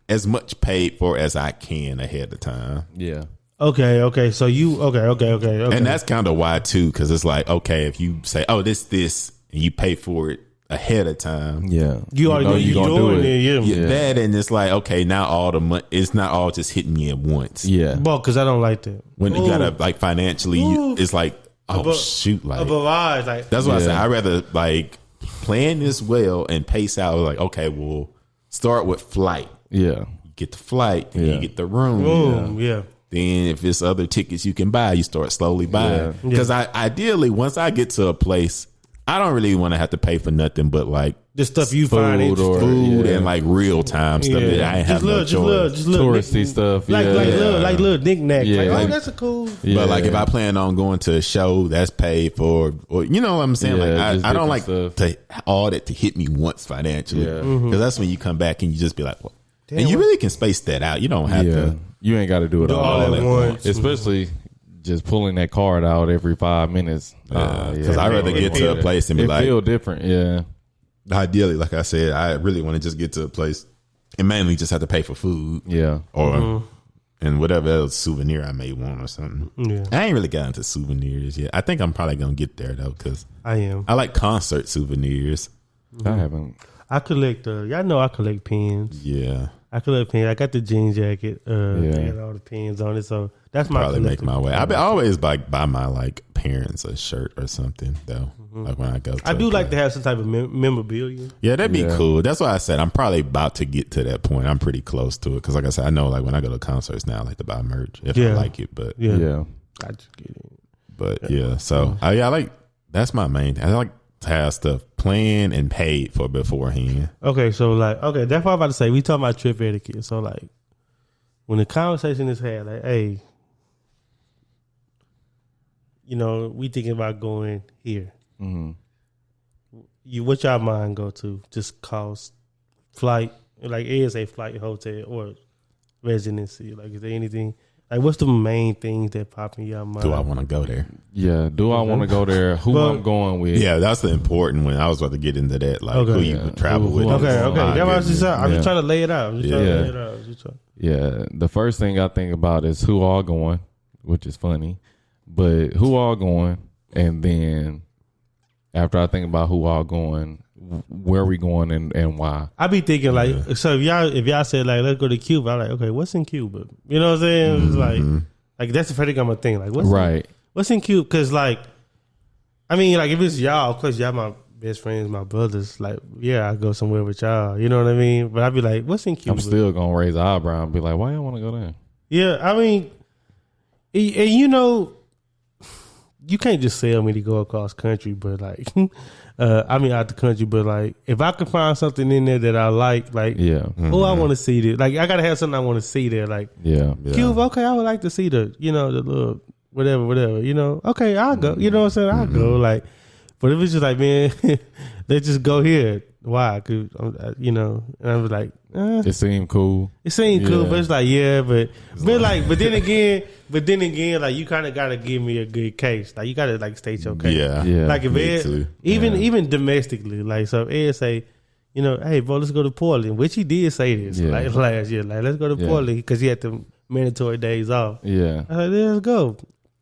As much paid for as I can ahead of time. Yeah. Okay. So you okay. And that's kind of why too, because it's like if you say, "Oh, this," and you pay for it ahead of time, you already know you're doing it. That and it's like now all the money. It's not all just hitting me at once. Yeah. Well, because I don't like that. When you gotta like financially, it's like shoot, like a barrage. Like that's what I say. I rather like plan this well and pace out. Like we'll start with flight. Yeah. You get the flight, then you get the room. Then if it's other tickets you can buy, you start slowly buying. Because ideally, once I get to a place, I don't really want to have to pay for nothing but like the stuff you find interesting. Food and like real time stuff that I ain't have no choice. Just touristy stuff. Like little knickknacks. Like, that's a cool. But like if I plan on going to a show that's paid for, or you know what I'm saying? Like I don't like to all that to hit me once financially. Because that's when you come back and you just be like, well, and you really can space that out. You don't have to. You ain't got to do it all at once. Especially just pulling that card out every 5 minutes. Because I'd rather get to a place and be like. It feel different, yeah. Ideally, like I said, I really want to just get to a place and mainly just have to pay for food. Yeah. Or and whatever else souvenir I may want or something. Yeah. I ain't really got into souvenirs yet. I think I'm probably going to get there though because I like concert souvenirs. I haven't. I collect, y'all know I collect pins. Yeah. I collect pins. I got the jean jacket. Had all the pins on it. So That's my probably make collective. my way. I always buy my like parents a shirt or something though. Like when I go, I do like to have some type of memorabilia. Yeah, that'd be cool. That's why I said I'm probably about to get to that point. I'm pretty close to it because, like I said, I know like when I go to concerts now, I like to buy merch if I like it. But yeah. I just get it. But yeah, so I like that's my main thing. I like to have stuff planned and paid for beforehand. Okay, so like, that's what I'm about to say. We talking about trip etiquette. So like, when the conversation is had, like, hey, you know, we thinking about going here. What y'all mind go to? Just cost, flight, like ASA flight, hotel, or residency. Like, is there anything? Like, what's the main things that pop in your mind? Do I want to go there? Yeah. Do I want to go there? Who I'm going with? Yeah, that's the important one. I was about to get into that. Like who you would travel with. Okay. That's what I was just. I'm just trying to lay it out. Yeah. The first thing I think about is who all going, which is funny, but who all going, and then after I think about who all going, where we going and why. I be thinking like, so if y'all said like let's go to Cuba, I'm like, okay, what's in Cuba? You know what I'm saying? It's like that's the first thing I'm gonna think. Like what's in Cuba? Because like, I mean, like if it's y'all, of course y'all my best friends, my brothers. Like I go somewhere with y'all. You know what I mean? But I'd be like, what's in Cuba? I'm still gonna raise an eyebrow and be like, why y'all want to go there? Yeah, I mean, and you know, you can't just sell me to go across country, but like, I mean out the country, but like, if I can find something in there that I like, oh, I want to see this. Like, I gotta have something I want to see there. Like, Cuba, okay, I would like to see the little whatever, you know. Okay, I'll go. You know what I'm saying? I'll go. Like, but if it's just like, man, let's just go here. Why? Cause you know, and I was like, it seemed cool. It seemed cool, but it's like, but then again, like you kind of gotta give me a good case. Like you gotta like state your case. Yeah. Like if even domestically, like so, Ed say, you know, hey, bro, let's go to Portland, which he did say this like last year, like let's go to Portland because he had the mandatory days off. Yeah, I was like, let's go.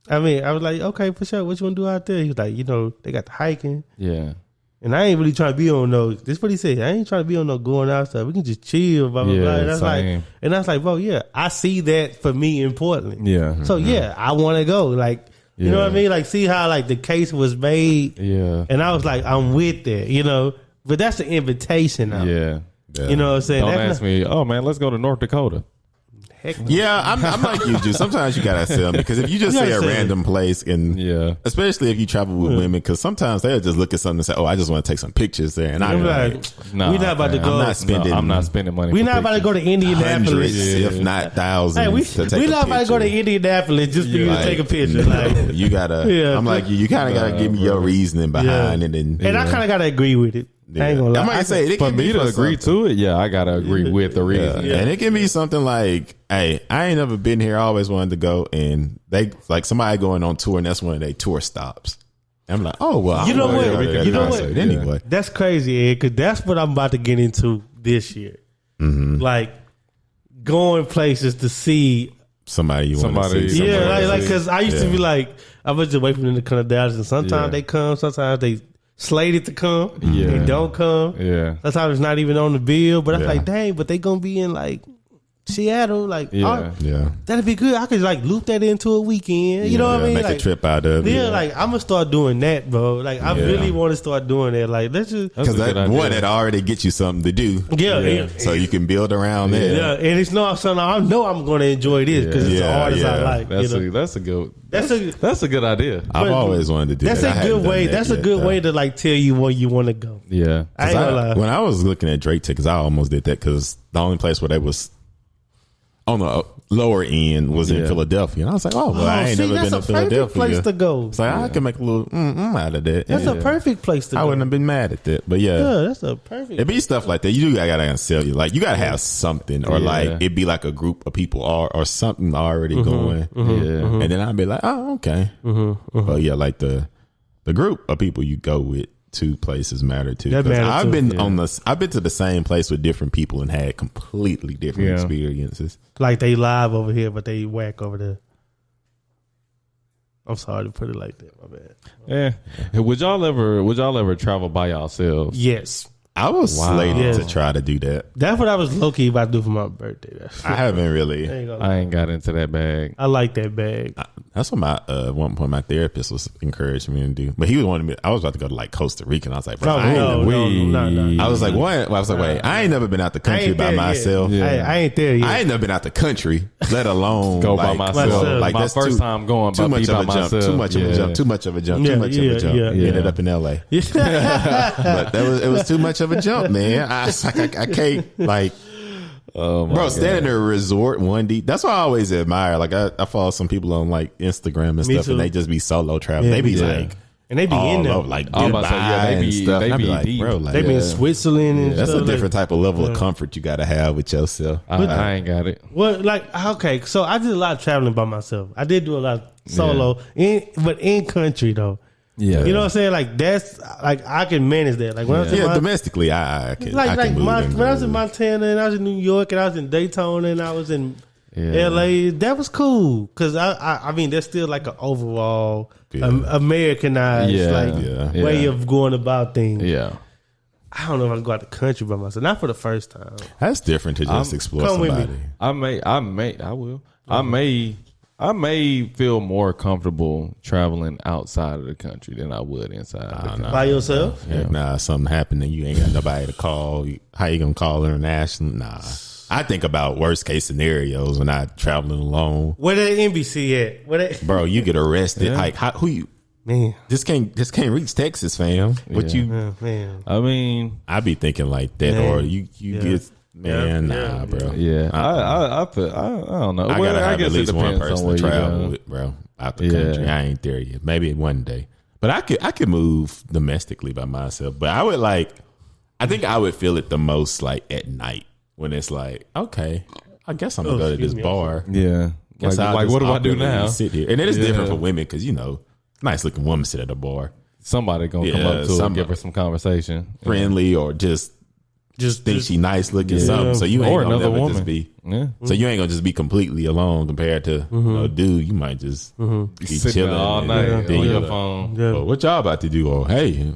I mean, I was like, okay, for sure. What you want to do out there? He was like, you know, they got the hiking. Yeah. And I ain't really trying to be on no. This is what he said. I ain't trying to be on no going out stuff. We can just chill, blah blah blah. And that's same. and that's like, bro, I see that for me in Portland. Yeah. So I want to go. Like, you know what I mean? Like, see how like the case was made. Yeah. And I was like, I'm with that. You know, but that's the invitation. Now. Yeah. You know what I'm saying? Don't ask me. Oh man, let's go to North Dakota. Heck no. Yeah, I'm like you, Juice. Sometimes you gotta sell me because if you just say a random place, and especially if you travel with women, because sometimes they'll just look at something and say, "Oh, I just want to take some pictures there," and I'm like, "We're not about to go. I'm not spending money. We're not about to go to Indianapolis, if not thousands. We're not about to go to Indianapolis just for you to take a picture. Like you gotta. I'm like you kind of gotta give me your reasoning behind it, and I kind of gotta agree with it. Yeah. I ain't gonna lie. I might say it for me to agree to it. Yeah, I gotta agree with the reason. Yeah. And it can be something like, "Hey, I ain't never been here. I always wanted to go." And they like somebody going on tour, and that's one of their tour stops. And I'm like, "Oh well, you know what? You know what? Anyway, that's crazy, Ed. Because that's what I'm about to get into this year. Like going places to see somebody you want to see. Yeah, like because I used to be like, I was just waiting for them to come to Dallas, and sometimes they come, sometimes they slated to come. They don't come. Yeah. Sometimes it's not even on the bill. But I'm like, dang, but they gonna be in like Seattle. Like, that'd be good. I could like loop that into a weekend. You know what I mean? Make like, a trip out of it. Yeah, like I'm gonna start doing that, bro. Like I really want to start doing that. Like let's just because that already gets you something to do. Yeah. So you can build around there. Yeah, and it's not something I know I'm gonna enjoy this because it's an artist I like. That's a good idea. I've always wanted to do that. That's a good way. That's a good way to like tell you where you want to go. Yeah, I ain't gonna lie. When I was looking at Drake tickets, I almost did that because the only place where they was on the lower end was in Philadelphia. And I was like, oh, well, I ain't never been to Philadelphia. That's a perfect place to go. It's like, I can make a little out of that. That's a perfect place to go. I wouldn't have been mad at that. But yeah, that's a perfect. It'd be stuff like that. You do gotta sell you. Like, you gotta have something, or like it'd be like a group of people or something already going. And then I'd be like, oh, okay. But yeah, like the group of people you go with to places matter too. I've been to the same place with different people and had completely different experiences. Like they live over here, but they whack over there. I'm sorry to put it like that. My bad. Yeah. Would y'all ever travel by yourselves? Yes. I was slated to try to do that. That's what I was low key about to do for my birthday. I haven't really. I ain't got into that bag. I like that bag. That's what my one point my therapist was encouraging me to do. But he was wanting me. I was about to go to like Costa Rica, and I was like, bro, No. I was like, what? I was like, wait, I ain't never been out the country by myself. Yeah. I ain't there yet. I ain't never been out the country, let alone go like, by myself. Like my that's first time going too much of a jump. myself. Too much of a jump. Too much of a jump. Ended up in L.A. But it was too much of a jump, man. I was like, I can't like. Oh my bro, staying in a resort 1D. That's what I always admire. Like I follow some people on like Instagram and stuff, and they just be solo traveling. They be like, and they be in there, like Dubai and stuff. They I be like, deep. bro, like they be in Switzerland and that's stuff. a different type of level of comfort you got to have with yourself. I ain't got it. Well, like okay, so I did a lot of traveling by myself. I did do a lot of solo, but in country though. Yeah, you know what I'm saying? Like that's like I can manage that. Like when I was in domestically, I can. Like move when I was in Montana and I was in New York and I was in Daytona and I was in LA, that was cool because I mean that's still like an overall Americanized way of going about things. Yeah. I don't know if I can go out the country by myself. Not for the first time. That's different to just explore somebody. I may feel more comfortable traveling outside of the country than I would inside the country. By yourself? Nah, something happened and you ain't got nobody to call. How you gonna call international? Nah. I think about worst case scenarios when I traveling alone. Where the NBC at? Bro, you get arrested. Like who you? Man, just can't reach Texas, fam. What you? Man. I mean, I be thinking like that, or you get. Man, nah, bro. Yeah, I don't know. I gotta have at least one person to travel with, bro, out the country. I ain't there yet. Maybe one day, but I could move domestically by myself. But I think I would feel it the most like at night when it's like, okay, I guess I'm gonna go to this bar. Yeah, like what do I do now? Sit here, and it is different for women because nice looking woman sit at a bar. Somebody gonna come up to her and give her some conversation, friendly or just think she nice looking something. So you ain't gonna never just be. So you ain't gonna just be completely alone compared to a dude. You might just be chilling all night on your phone. Oh, what y'all about to do? Or hey,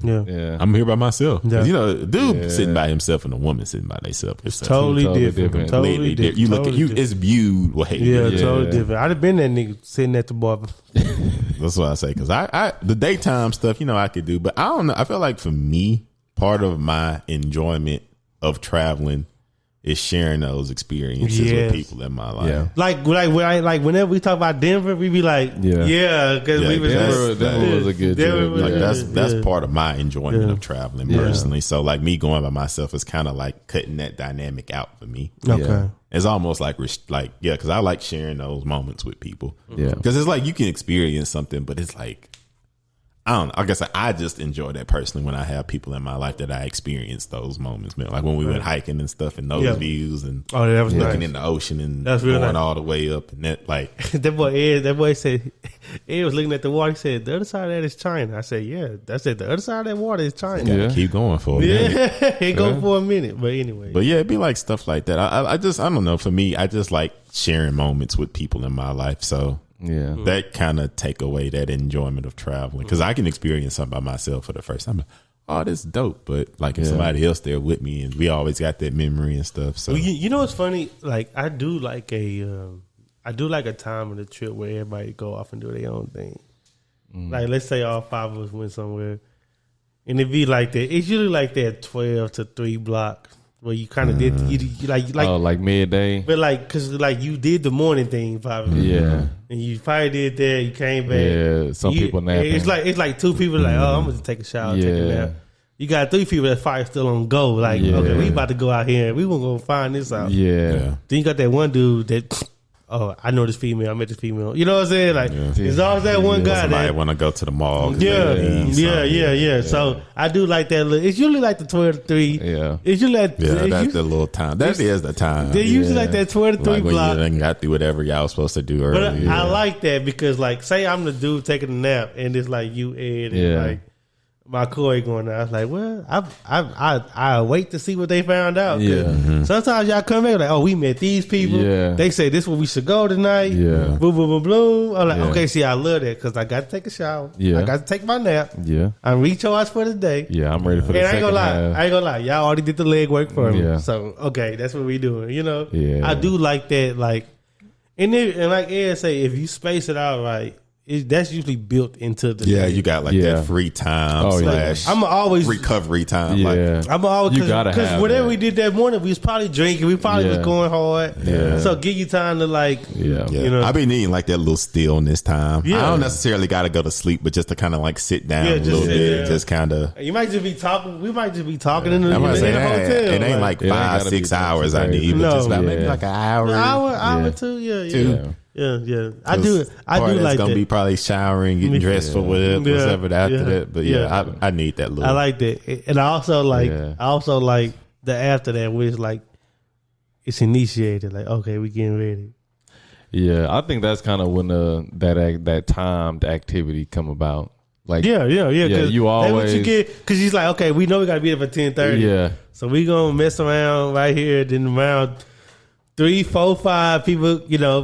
I'm here by myself. Dude sitting by himself and a woman sitting by themselves. It's totally different. Totally different. You look at you. It's viewed way. Totally different. I'd have been that nigga sitting at the bar. That's what I say. Because I the daytime stuff, I could do, but I don't know. I feel like for me, part of my enjoyment of traveling is sharing those experiences with people in my life. Yeah. Like whenever we talk about Denver, we be like, because we was Denver was a good trip. That's part of my enjoyment of traveling personally. So like me going by myself is kind of like cutting that dynamic out for me. Okay. It's almost like because I like sharing those moments with people. Yeah, because it's like you can experience something, but it's like I don't know. I guess I just enjoy that personally when I have people in my life that I experience those moments, man. Like when we went hiking and stuff and those views and that was looking nice. in the ocean and That's going all the way up and that like that boy said Ed was looking at the water. He said the other side of that is China. I said the other side of that water is China. Yeah. Keep going for a minute. It go for a minute, but anyway. But it'd be like stuff like that. I don't know. For me, I just like sharing moments with people in my life. So that kind of take away that enjoyment of traveling because I can experience something by myself for the first time. Oh, this is dope. But like if somebody else there with me and we always got that memory and stuff. So you know what's funny? Like I do like a time of the trip where everybody go off and do their own thing. Like let's say all 5 of us went somewhere, and it be like that. It's usually like that 12 to 3 block where you kind of did you like midday, but like because like you did the morning thing probably, and you probably did that. You came back. Yeah, some people napping. It's like 2 people like, oh, I'm gonna take a shower, take a nap. You got 3 people that fire still on go. Like, okay, we about to go out here. We gonna go find this out. Yeah. Then you got that one dude that, oh, I know this female. I met this female. You know what I'm saying? Like, there's always that one guy that want to go to the mall. Yeah. So I do like that. It's usually like the 12 to 3. Yeah. It's usually that's the little time. That is the time. They usually like that 12 to 3 like block. When you got through whatever y'all was supposed to do earlier. But I like that because, like, say I'm the dude taking a nap and it's like you, Ed, and like my Corey going there. I was like, well, I wait to see what they found out. Yeah. Sometimes y'all come in like, oh, we met these people. Yeah. They say this is where we should go tonight. Yeah. Boom, boom, boom, boom. I'm like, Yeah. okay, see, I love that because I got to take a shower. Yeah. I got to take my nap. Yeah. I'm recharged for the day. Yeah, I'm ready for the And I ain't second gonna lie. half. I ain't gonna lie. Y'all already did the leg work for me. Yeah. So, okay, that's what we doing. You know? Yeah. I do like that. Like, and like Ed say, if you space it out right, that's usually built into the day. You got like Yeah. that free time Oh, yeah. / I'm always recovery time. Yeah. Like, I'm always You gotta because have whatever that. we did that morning, we was probably drinking. We probably was Yeah. going hard. Yeah. So give you time to like, Yeah. yeah. You know? I be needing like that little stillness time. Yeah. I don't necessarily got to go to sleep, but just to kind of like sit down Yeah, a just little sit bit, there. just kind of. you might just be talking. We might just be talking in the, I'm gonna say, in the hey, hotel. it ain't like It ain't 5, gotta be 6 hours I crazy. need, but No. just about maybe Yeah. like an hour. an hour, Yeah. two. Yeah. Two. Yeah. I do Part of like it's gonna that. be probably showering, getting dressed for whatever after Yeah. that. But Yeah. I need that little. I like that, and I also like Yeah. the after that, where it's like it's initiated. Like, okay, we getting ready. Yeah, I think that's kind of when that timed activity come about. Like, Yeah. Yeah, Cause you that's what you always- get because he's like, okay, we know we got to be there for 10:30. yeah, So we gonna mess around right here. Then around 3, 4, 5 people,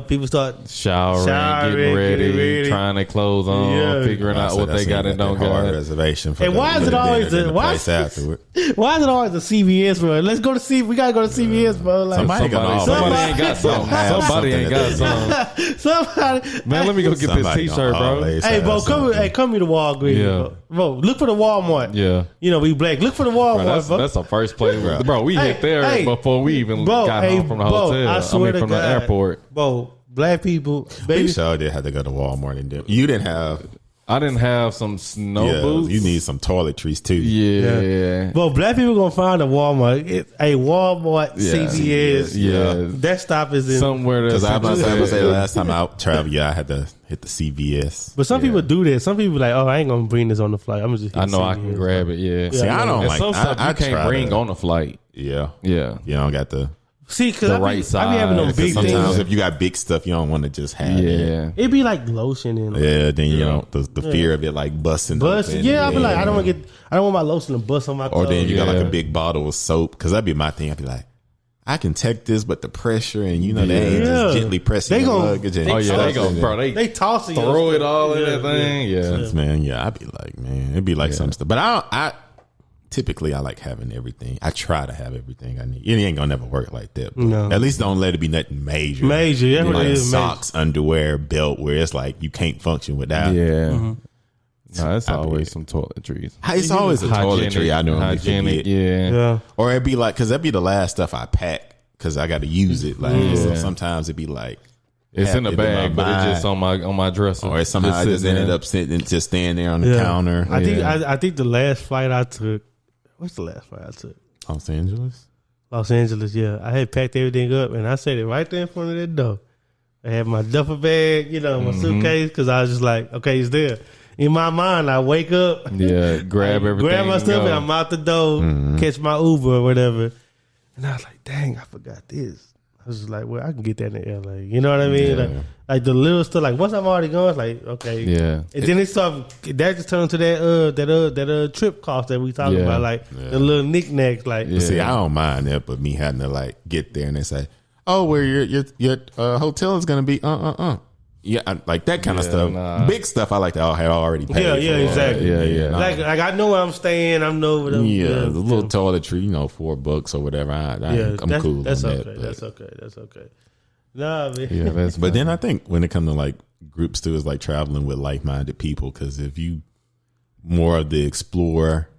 people start showering, Showering, getting ready, getting ready. trying their clothes on, Yeah. figuring out what they got and don't got. reservation. For And why is it always the- why- place afterward? Why is it always a CVS, bro? Let's go to C. We gotta go to CVS, bro. Like Somebody gonna Somebody always ain't got something. have Somebody ain't got something something. somebody. Man, let me go get this Somebody T-shirt, gonna bro. always Hey, have bro, come something. come here to Walgreens, Yeah. bro. Look for the Walmart. Yeah. We black. Look for the Walmart, Bro, bro. that's the first place, bro. We hit there hey, before we even bro, got hey, home from the bro, hotel. I swear to from God, the airport. Bro, black people, baby. You sure did have to go to Walmart and do. You didn't have. I didn't have some snow Yeah, boots. you need some toiletries too. Yeah. Bro, black people gonna find a Walmart. A Walmart, CVS. Yeah. That stop is in. Somewhere Because I was about to say the yeah. last time I traveled, I had to hit the CVS. But some people do that. Some people like, oh, I ain't gonna bring this on the flight. I'm just. I know I can grab it. Yeah. See, I don't And like. some stuff I you can't try bring to- on a flight. Yeah, Yeah. you don't got the. See, because The I be, right I be having them size. big Sometimes things. if you got big stuff, you don't want to just have it. Yeah. It be like lotion and Yeah, then you know the fear of it like busting. bust. open. Yeah, I be like, I don't want my lotion to bust on my Or clothes. then you got like Yeah. a big bottle of soap. Because that'd be my thing. I'd be like, I can take this, but the pressure and they ain't Yeah. just gently pressing They the gon- luggage. And they Oh yeah, they stuff. go, bro. they toss it. throw it all in Yeah, that thing. Yeah. Man, I'd be like, man, it'd be like some stuff. But I typically I like having everything. I try to have everything I need. It ain't gonna never work like that. But No. at least don't let it be nothing major. Major, yeah, what it like is, socks, underwear, belt, where it's like you can't function without. Yeah. No, it's I be- always some toiletries. It's always a toiletry I normally hygienic, forget. yeah. Yeah. Or it'd be like, because that'd be the last stuff I pack because I got to use it. Like so sometimes it'd be like It's in the have it in bag, my but it's bag. just on my dresser. or somehow I just sitting ended there. up sitting, just staying there on the Yeah. counter. I think the last flight I took. What's the last flight I took? Los Angeles. Los Angeles. Yeah, I had packed everything up and I set it right there in front of that door. I had my duffel bag, my suitcase, because I was just like, okay, it's there. In my mind, I wake up, Yeah, grab everything. grab my and stuff, go. and I'm out the door, catch my Uber or whatever. And I was like, dang, I forgot this. I was just like, well, I can get that in LA. You know what I mean? Yeah. Like the little stuff. Like once I'm already gone, it's like, okay, Yeah. And then it started. That just turned to that trip cost that we talking Yeah. about, like the little knickknacks. Like, Yeah. See, I don't mind that, but me having to like get there and they say, "Oh, where your hotel is going to be?" Yeah, like that kind of Yeah, stuff. nah. Big stuff I like to have already paid. Yeah, for. yeah, exactly. Yeah. like I know where I'm staying. I know where Yeah, the little toiletry, $4 or whatever. I'm that's, cool That's on okay. that. That's okay. That's okay. Nah, man. Yeah, that's But then I think when it comes to like groups too, is like traveling with like-minded people. Because if you more of the explorer,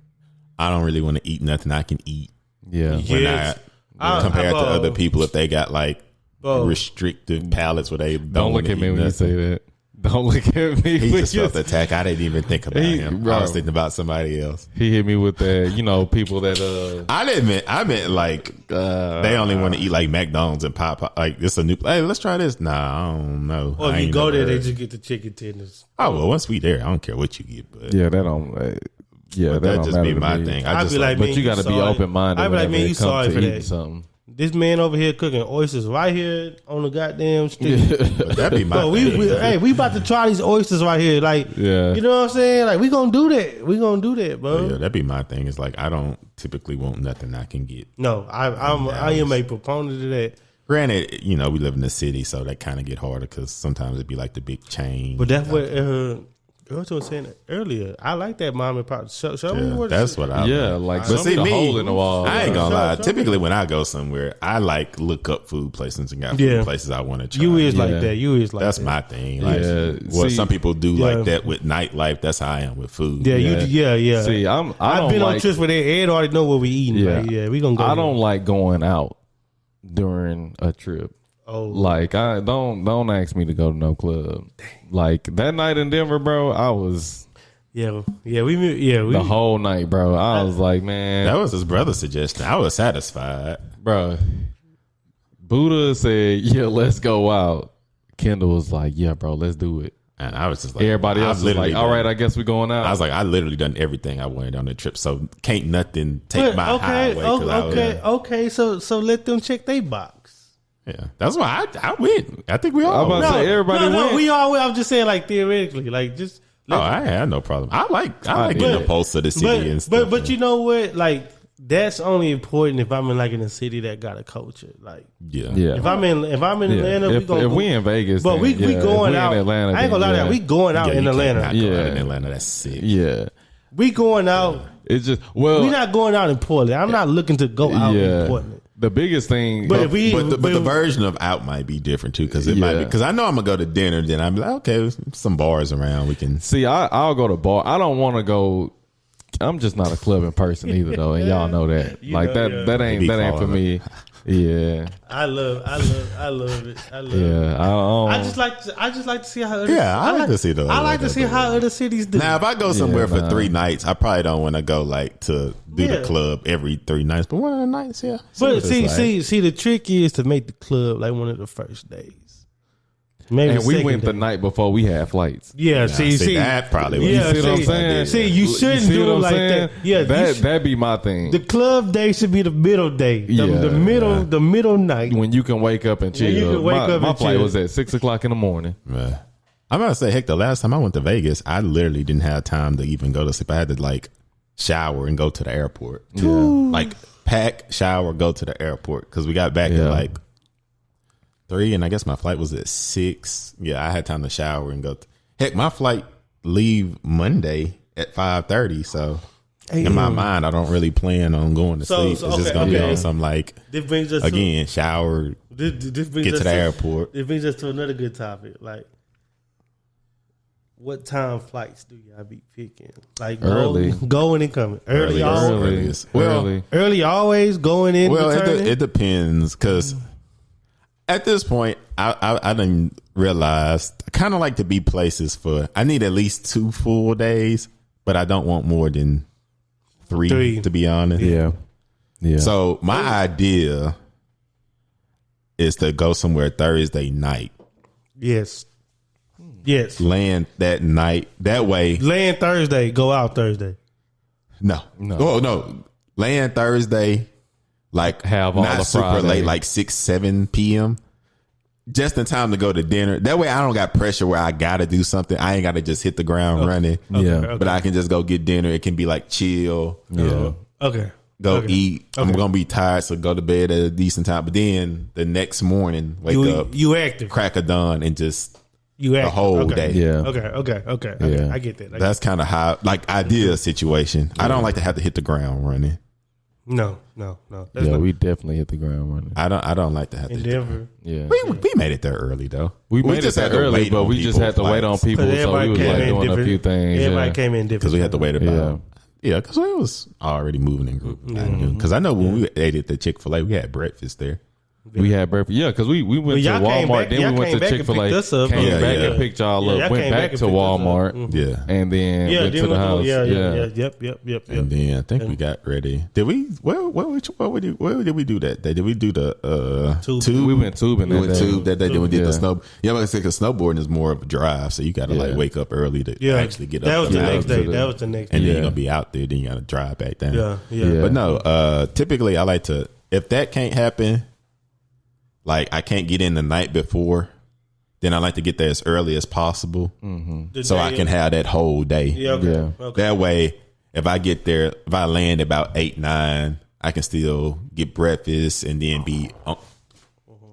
I don't really want to eat nothing I can eat. yeah. When Yes. compared to bro. other people, if they got like Bro. restrictive palates where they Don't look wanna at me eat when you nothing. say that. Don't look at me. He when just you felt attacked. I didn't even think about him. bro. I was thinking about somebody else. He hit me with that. People that I meant like they only want to eat like McDonald's and Popeye. Like this a new. Hey, let's try this. Nah, I don't know. Or if I you ain't go never there, they heard. just get the chicken tenders. Oh well, once we there, I don't care what you get. But that don't. Yeah, that that don't just matter be to my me. thing. I'd I just be like, like, But you got to be sorry. open minded. I'd be like, man, you sorry for eating that. something. This man over here cooking oysters right here on the goddamn street. But that'd be my Bro, we about to try these oysters right here. Like, Yeah. you know what I'm saying? Like, we gonna do that. We gonna do that, bro. Yeah, that'd be my thing. It's like I don't typically want nothing I can get. No, I am a proponent of that. Granted, you know, we live in the city, so that kind of get harder because sometimes it'd be like the big chain. But that's what I was saying earlier. I like that mom and pop. Show me what that's what I like But show see, me the me, hole in the wall. I ain't gonna Show- lie. show Typically, when I go somewhere, I like look up food places and got Yeah. food places I want to try. You is Yeah. like that. You is like That's that. my thing. Like, Yeah. what See, some people do Yeah. like that with nightlife. That's how I am with food. Yeah, Yeah. yeah. See, I I've don't been on like. trips where Ed already know what we eating. Yeah. Like, yeah, we gonna go. I there. don't like going out during a trip. Oh, Like I don't ask me to go to no club. Like that night in Denver, bro, I was we the whole night, bro. I was like, man, That was his brother's suggestion. I was satisfied. bro. Buddha said, "Yeah, let's go out." Kendall was like, "Yeah, bro, let's do it." And I was just like, Everybody else I've was like, literally "All done- right, I guess we going out." I was like, I literally done everything I wanted on the trip, so can't nothing take my highway. 'Cause I was- okay. So let them check their box. yeah, that's why I went. I think we all. I'm about to went. say everybody went. we all. I'm just saying, like theoretically, like just. Oh, I had no problem. I like getting did. a pulse of the city and stuff. But you know what? Like that's only important if I'm in a city that got a culture. Like yeah, yeah. if I'm in Atlanta, if we in Vegas, but then, we yeah. going if we out. in Atlanta, I ain't gonna lie to then, that. We going out Yeah, in you can't Atlanta. not go out in Yeah. Atlanta. That's sick. yeah. We going out. It's just well, We not going out in Portland. I'm not looking to go out yeah. in Portland. The biggest thing, But if we, But the version of out might be different too, because it might be Yeah. because I know I'm gonna go to dinner. Then I'm like, okay, some bars around. We can. see, I'll go to bar. I don't want to go. I'm just not a clubbing person either, though, and y'all know that. You Like know, that, yeah. that They ain't be for falling. me. Yeah, I love it. I love it. yeah. I don't. I just like to see how. Other, Yeah, I like to see those. I like to see how other cities do. Now, if I go somewhere Yeah, for nah. 3 nights, I probably don't want to go like to do Yeah. the club every 3 nights. But one of the nights, yeah. But what it's like. see, the trick is to make the club like one of the first days. Maybe and we second went the day. night before we had flights. Yeah, Nah, see, that probably was yeah, You see what I'm see, saying? see, you shouldn't see do what it I'm like saying? that. Yeah, that'd be my thing. the club day should be the middle day. The, Yeah. the middle night. When you can wake up and chill. you can wake my up my and flight chill. was at 6:00 in the morning. Yeah. I'm gonna say, heck, the last time I went to Vegas, I literally didn't have time to even go to sleep. I had to like shower and go to the airport. Yeah. Like pack, shower, go to the airport because we got back Yeah. at like 3, and I guess my flight was at 6. Yeah, I had time to shower and go. Heck, my flight leave Monday at 5:30. So in my mind, I don't really plan on going to So- sleep. so, It's just okay, gonna be okay. on some like This brings us again shower, this brings get us to the airport. It brings us to another good topic. Like, what time flights do y'all be picking? Like Early. going and coming. Early, Early. Early. early always going in. Well, returning? it depends because at this point, I didn't realize I kind of like to be places for. I need at least 2 full days, but I don't want more than 3. To be honest. Yeah. Yeah. So my idea is to go somewhere Thursday night, Yes. land that night. That way, Land Thursday, go out Thursday. no. Oh no, land Thursday. Like Have all not the super Friday. late, like 6-7 p.m. Just in time to go to dinner. That way, I don't got pressure where I gotta do something. I ain't gotta just hit the ground running. Yeah. But I can just go get dinner. It can be like chill. Yeah. Okay. Go Okay. eat. I'm Okay. gonna be tired, so go to bed at a decent time. But then the next morning, wake up, You active. crack of dawn, and just You active. whole okay. day. Yeah. Okay. Yeah. I get that. That's kind of how, like, ideal situation. I don't like to have to hit the ground running. No. That's Yeah, not we definitely hit the ground running. I don't like to have to. in Hit the Denver. Yeah. We made it there early though. We made it just there had to early, wait but on we just people had to wait on flights. people, Because so we was like doing a few things. Everybody Yeah. came in different. Because we had to wait about. Yeah. Yeah, because we was already moving in group. Because I know when we ate at the Chick-fil-A, we had breakfast there. We had breakfast. Yeah, because we went to y'all came Walmart, back- then y'all we went came to back and Chick-fil-A, picked us up. came Yeah, back yeah. and picked y'all Yeah, up, y'all went came back back and to picked us up. Walmart, Yeah. and then went to the house. Yeah. Yep. And then I think we got ready. Did we? Where did we do that day? Did we do the Tube. We went tubing We that went day. tube that day. Then we did the Yeah. snow. Yeah, but because snowboarding is more of a drive, so you got to Yeah. like wake up early to Yeah. actually get That up. was and the out. next day. to the- That was the next And day. then Yeah. you're gonna be out there. Then you got to drive back down. Yeah. Yeah. But no, typically I like to if that can't happen, like I can't get in the night before, then I like to get there as early as possible, so I can have that whole day. Yeah, okay. Yeah. Okay. That way, if I get there, if I land about 8, 9, I can still get breakfast and then be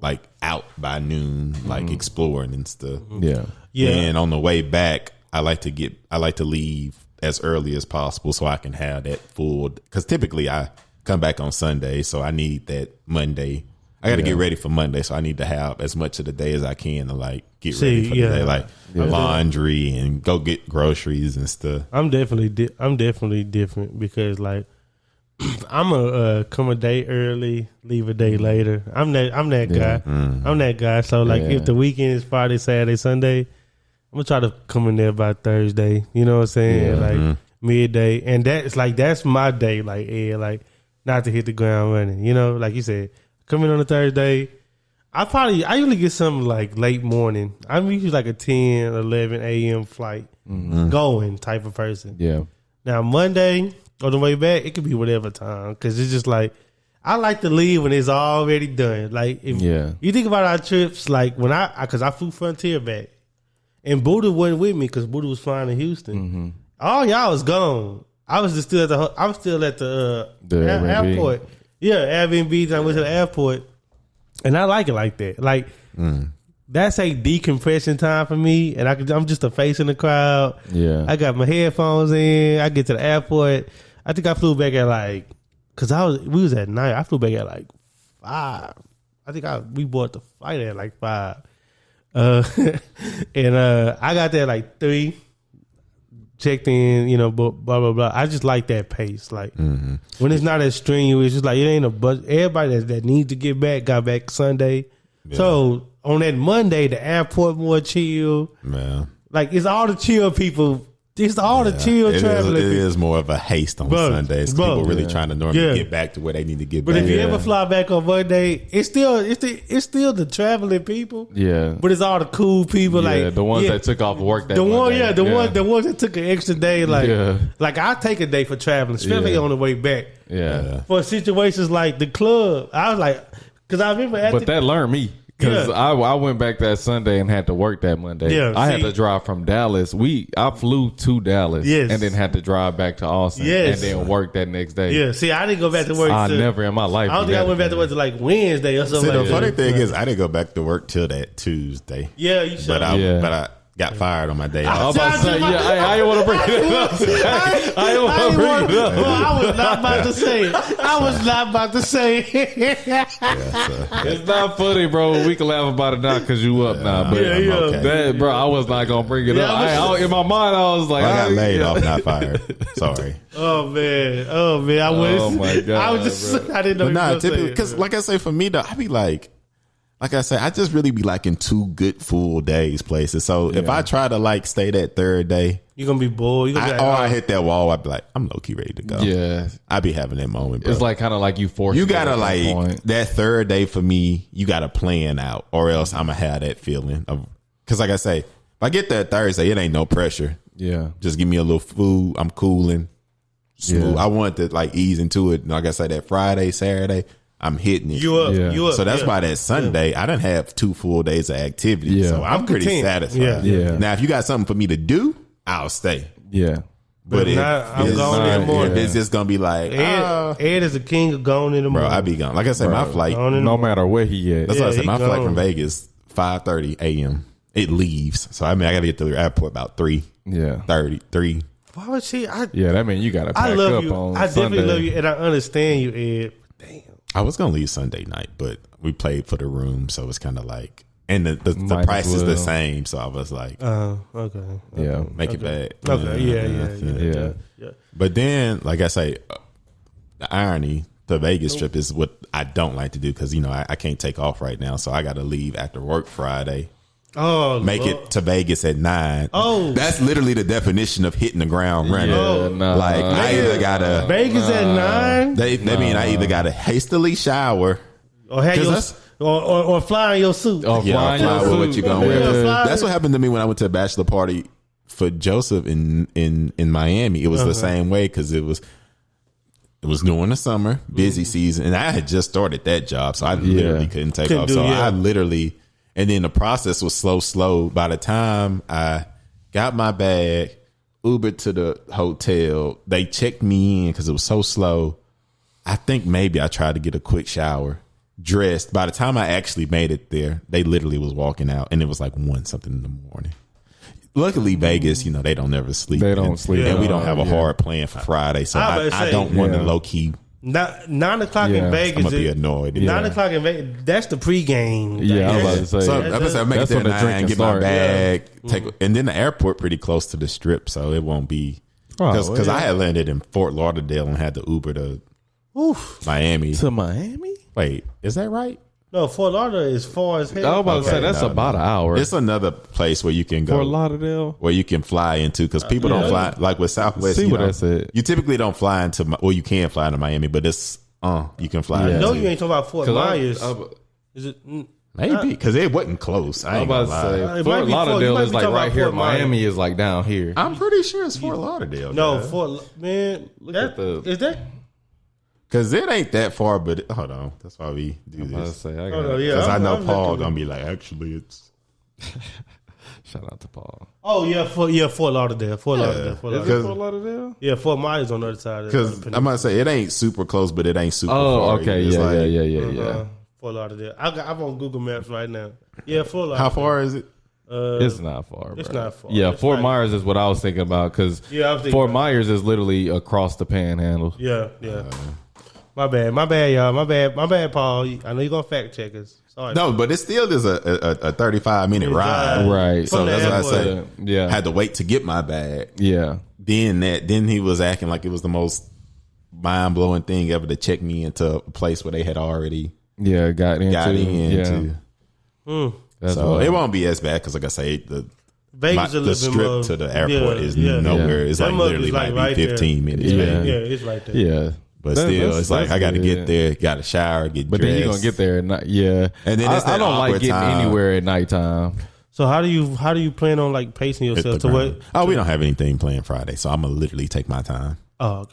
like out by noon, like exploring and stuff. Yeah. Yeah. And on the way back, I like to leave as early as possible so I can have that full. Because typically I come back on Sunday, so I need that Monday. I got to get ready for Monday, so I need to have as much of the day as I can to like get ready for the day, like laundry and go get groceries and stuff. I'm definitely different because like I'm a come a day early, leave a day later. I'm that guy. I'm that guy. So like if the weekend is Friday, Saturday, Sunday, I'm gonna try to come in there by Thursday. You know what I'm saying? Like midday, and that's my day. Like not to hit the ground running. You know, like you said, come in on a Thursday. I usually get something like late morning. I'm usually like a 10, 11 a.m. flight going type of person. Yeah. Now Monday on the way back, it could be whatever time because it's just like I like to leave when it's already done. Like if you think about our trips, like when because I flew Frontier back, and Buddha wasn't with me because Buddha was flying to Houston. All y'all was gone. I was still at the airport. Yeah, Airbnb. I went to the airport, and I like it like that. Like that's a decompression time for me, and I'm just a face in the crowd. Yeah, I got my headphones in. I get to the airport. I think I flew back at like, we was at night. I flew back at like 5. I think we bought the flight at like 5. And I got there like 3. Checked in, you know, blah blah blah. I just like that pace. Like when it's not as strenuous, it's just like it ain't a buzz. Everybody that needs to get back got back Sunday. Yeah. So on that Monday, the airport more chill. Man, like it's all the chill people. It's all the chill traveling. It is more of a haste on Sundays. People really trying to normally get back to where they need to get back. But if you ever fly back on Monday, it's still the traveling people. Yeah. But it's all the cool people. Like the ones that took off work that the Monday. The ones that took an extra day. Like I take a day for traveling, especially on the way back. Yeah. For situations like the club, I was like, because I remember that learned me. Because I went back that Sunday and had to work that Monday. Yeah, I had to drive from Dallas. I flew to Dallas and then had to drive back to Austin and then work that next day. Yeah, see, I didn't go back to work. I never in my life. I don't think I went back to work till like Wednesday or something. See, like the funny thing is, I didn't go back to work till that Tuesday. Yeah, you should. But I got fired on my day off. I was about to say, I didn't want to bring it up. I didn't want to bring it up. Well, I was not about to say it. I was not about to say it. It's not funny, bro. We can laugh about it now because you up now. But okay. Bro, I was not going to bring it up. In my mind, I was like, I got laid off, not fired. Sorry. Oh man. I was. Oh my God. I was just. I didn't know. But typically, because like I say, for me though, I be like I say, I just really be liking 2 good full days places. So if I try to like stay that third day, you're gonna be bored. I hit that wall, I'd be like, I'm low key ready to go. Yeah, I be having that moment, bro. It's like kind of like you force. You gotta like that third day for me. You gotta plan out, or else I'm gonna have that feeling of. Because like I say, if I get that Thursday, it ain't no pressure. Yeah, just give me a little food. I'm cooling, smooth. I want to like ease into it. Like I say, that Friday, Saturday, I'm hitting it. You up. So that's why that Sunday, I done have 2 full days of activity. Yeah. So I'm pretty satisfied. Yeah. Now, if you got something for me to do, I'll stay. Yeah. But I'm going in the morning. If it's just going to be like, Ed is the king of going in the morning. Bro, I be gone. Like I said, my flight, no matter where he at. That's what I said. My flight from Vegas, 5:30 a.m. It leaves. So, I mean, I got to get to the airport about 3:30. Why would she? That means you got to pack love up you. on I Sunday. definitely love you, and I understand you, Ed. Damn. I was going to leave Sunday night, but we played for the room. So, it's kind of like, and the price is the same. So, I was like, okay. Yeah. Make it bad. Okay. Yeah. But then, like I say, the irony, the Vegas trip is what I don't like to do because, you know, I can't take off right now. So I got to leave after work Friday. Oh, make it to Vegas at 9. Oh, that's literally the definition of hitting the ground running. Like I either gotta Vegas at 9. They mean I either gotta hastily shower or have or fly in your suit. Or fly in your with suit. what you going with. That's what happened to me when I went to a bachelor party for Joseph in Miami. It was the same way because it was it was during the summer, busy season, and I had just started that job, so I literally couldn't take off. So I literally, and then the process was slow. By the time I got my bag, Ubered to the hotel, they checked me in because it was so slow. I think maybe I tried to get a quick shower, dressed. By the time I actually made it there, they literally was walking out, and it was like 1 something in the morning. Luckily, Vegas, they don't never sleep. They don't sleep. And we don't have a hard plan for Friday, so I don't want to low key. 9 o'clock in Vegas. I'm gonna be annoyed. 9 o'clock in Vegas. That's the pregame. Yeah, I was about to say. So I'm gonna say, make it there at 9, get my bag, and then the airport pretty close to the strip, so it won't be because I had landed in Fort Lauderdale and had to Uber to Miami. To Miami? Wait, is that right? No, Fort Lauderdale is far as hell. I was about to say that's about an hour. It's another place where you can go. Fort Lauderdale, where you can fly into, because people don't fly like with Southwest. See what I said. You typically don't fly into. Well, you can fly into Miami, but it's you can fly. No, you ain't talking about Fort Myers. Is it? Maybe because it wasn't close. I ain't about to say Fort Lauderdale is like right here. Miami is like down here. I'm pretty sure it's Fort Lauderdale. No, man. Is that? Because it ain't that far, but hold on. That's why we do this. Because I know Paul gonna be like, actually, it's. Shout out to Paul. Oh yeah, Fort Lauderdale. Fort Lauderdale. Is it Fort Lauderdale? Yeah, Fort Myers on the other side. Because I'm gonna say it ain't super close, but it ain't super far. Oh, okay, yeah. Fort Lauderdale. I'm on Google Maps right now. Yeah, Fort Lauderdale. How far is it? It's not far. It's not far. Yeah, Fort Myers is what I was thinking about because Fort Myers is literally across the Panhandle. Yeah. My bad, y'all. My bad, Paul. I know you're gonna fact check us. Sorry. No, but it still is a 35-minute ride. Right. So that's what I said. Yeah. Had to wait to get my bag. Yeah. Then he was acting like it was the most mind-blowing thing ever to check me into a place where they had already got into. Yeah. So it won't be as bad because, like I say, the strip to the airport is nowhere. It's like literally might be 15 minutes. Yeah, it's right there. Yeah. But still, it's like I got to get there, got to shower, get but dressed. Then you're gonna get there at night. Yeah, and then I don't like getting anywhere at nighttime. So how do you plan on like pacing yourself to what? Oh, we don't have anything planned Friday, so I'm gonna literally take my time. Oh,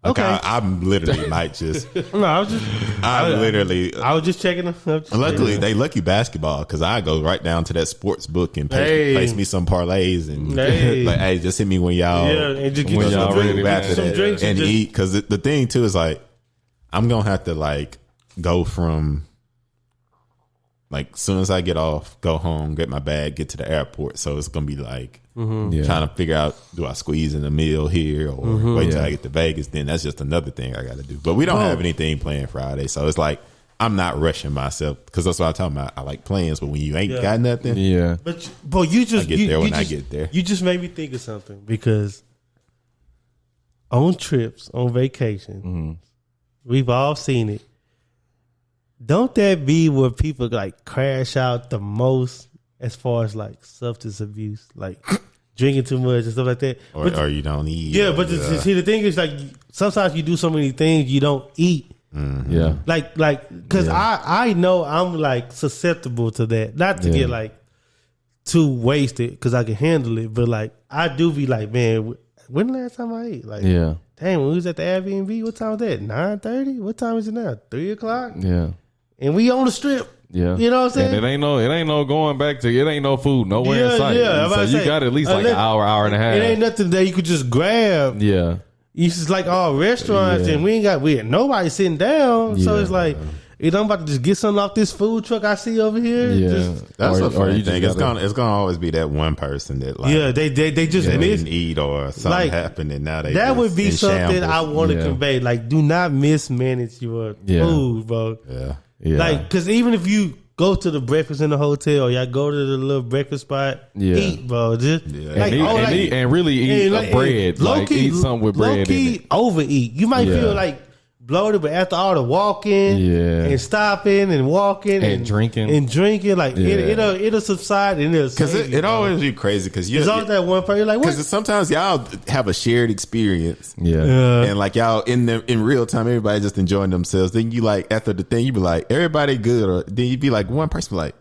okay. I'm literally might just. No, I was just checking them. Luckily, they lucky basketball because I go right down to that sports book and place me some parlays and like, hey, just hit me when y'all and just get y'all ready some drinks and eat. Because the thing too is like I'm gonna have to like go from like as soon as I get off, go home, get my bag, get to the airport. So it's gonna be like trying to figure out, do I squeeze in a meal here or wait till I get to Vegas? Then that's just another thing I got to do. But we don't have anything planned Friday, so it's like I'm not rushing myself because that's what I'm talking about. I like plans, but when you ain't got nothing, but you just I get there when I get there. You just made me think of something because on trips, on vacation, we've all seen it. Don't that be where people like crash out the most as far as like substance abuse, like drinking too much and stuff like that? Or you don't eat. Yeah, but see, the thing is like sometimes you do so many things you don't eat. Yeah. Like, because I know I'm like susceptible to that. Not to get like too wasted because I can handle it, but like I do be like, man, when the last time I ate? Like, damn, when we was at the Airbnb, what time was that? 9:30? What time is it now? 3:00? Yeah. And we on the strip. Yeah. You know what I'm saying? And it ain't no going back to, it ain't no food nowhere in sight. Yeah. So you got at least like an hour and a half. It ain't nothing that you could just grab. Yeah. It's just like all restaurants and we ain't nobody sitting down. So it's like, I'm about to just get something off this food truck I see over here. Yeah. That's a funny thing. It's gonna always be that one person that like they just didn't eat or something like, happened and now that would be something I want to convey. Like, do not mismanage your food, bro. Yeah. Like, because even if you go to the breakfast in the hotel, y'all go to the little breakfast spot, eat, bro. Just like, and really eat bread. Like, eat something with bread. Low key, overeat. You might feel like bloated, but after all the walking and stopping and walking and drinking like it'll subside and it'll because it always be crazy because there's always that one person like because sometimes y'all have a shared experience and like y'all in real time everybody just enjoying themselves. Then you like after the thing you be like everybody good, or then you be like one person be like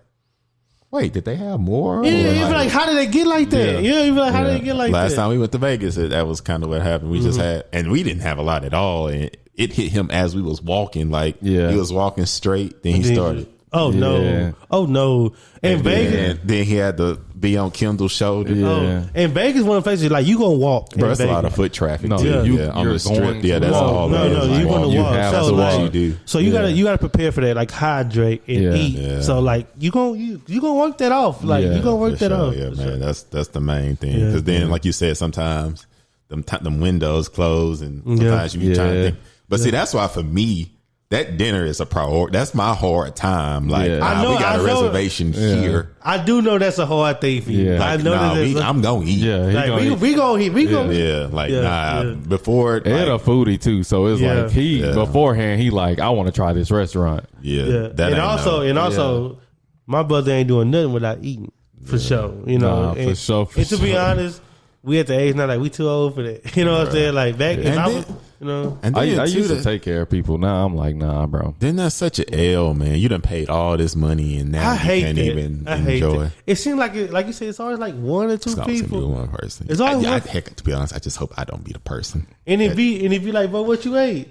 wait, did they have more? Yeah, you be like, how did they get like that? Yeah, you be like, how did they get like that? Last time we went to Vegas, that was kind of what happened. We just had, and we didn't have a lot at all. And it hit him as we was walking. Like, he was walking straight, then he started. Oh no! Oh no! In Vegas, then he had to be on Kendall's shoulder. Yeah. In Vegas, one of the places like you gonna walk. Bro, that's a lot of foot traffic. On the strip. Yeah, that's all. No, you gonna walk. That's what you do. So you gotta prepare for that, like hydrate and eat. Yeah. So like you gonna work that off. Like you gonna work that off. Yeah, man, that's the main thing. Because then, like you said, sometimes them windows close, and sometimes you be trying to think. But see, that's why for me, that dinner is a priority. That's my hard time. Like, we got a reservation here. I do know that's a hard thing for you. Like, I know I'm gonna eat. Yeah, we gonna eat. We gonna eat. Before and a foodie too. So it's like he beforehand he like, I want to try this restaurant. Yeah. And also, my brother ain't doing nothing without eating for sure. You know, for sure. And to be honest, we at the age now, like we too old for that. You know what I'm saying? Like back, if I was, you know, and I used to take care of people. Now I'm like, nah, bro. Then that's such an L, man. You done paid all this money, and now you can't even enjoy. It seems like like you said, it's always like one or two people. One person. It's always heck, to be honest, I just hope I don't be the person. And if you like, but what you ate?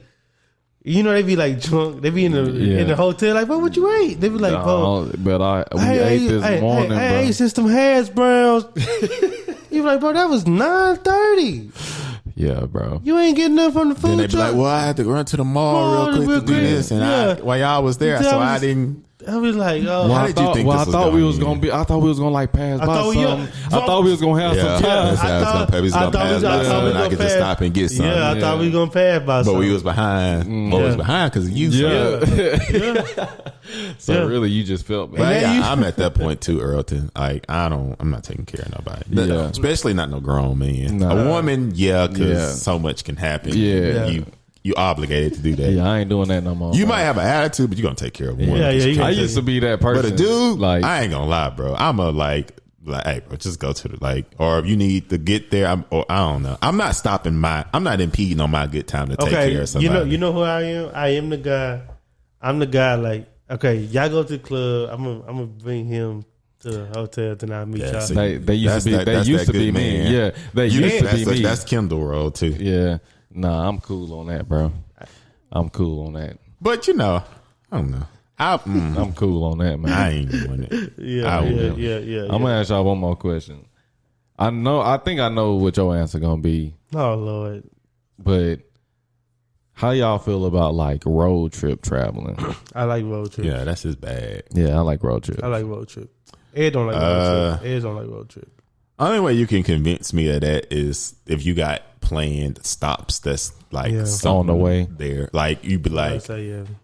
You know, they be like drunk. They be in the hotel like, but what you ate? They be like, but we ate this morning, bro. I ate some hash browns. You be like, bro, that was 9:30. Yeah, bro. You ain't getting nothing from the food. Then they be like, well, I had to run to the mall real quick to do this, and while y'all was there, so I didn't. I was like, oh, how did you think this was thought we was gonna be. I thought we was gonna like pass by something. I thought we was gonna have some time. I was gonna pass by something. I could just stop and get something. Yeah, I thought we was gonna pass by something. But we was behind. But we was behind because of you. So really, you just felt. But I'm at that point too, Earlton. Like I'm not taking care of nobody. Yeah. Especially not no grown man. A woman, because so much can happen. Yeah. You obligated to do that. Yeah, I ain't doing that no more. You might have an attitude, but you're gonna take care of one. Yeah. I used to be that person. But a dude, like, I ain't gonna lie, bro. I'm a like, hey, bro, just go to the or if you need to get there, I don't know. I'm not impeding on my good time to take care of somebody. You know who I am? I am the guy. I'm the guy. Like, okay, y'all go to the club. I'm gonna bring him to the hotel tonight. Meet y'all. They used to be me. Yeah, they used to be me. That's Kendall role too. Yeah. Nah, I'm cool on that, bro. I'm cool on that. But I don't know. I'm cool on that, man. I ain't doing it. Yeah. I'm gonna ask y'all one more question. I think I know what your answer gonna be. Oh Lord. But how y'all feel about like road trip traveling? I like road trip. Yeah, that's his bag. Yeah, I like road trip. I like road trip. Ed don't like road trip. Ed don't like road trip. Only way you can convince me of that is if you got planned stops that's like on the way there. Like you be like,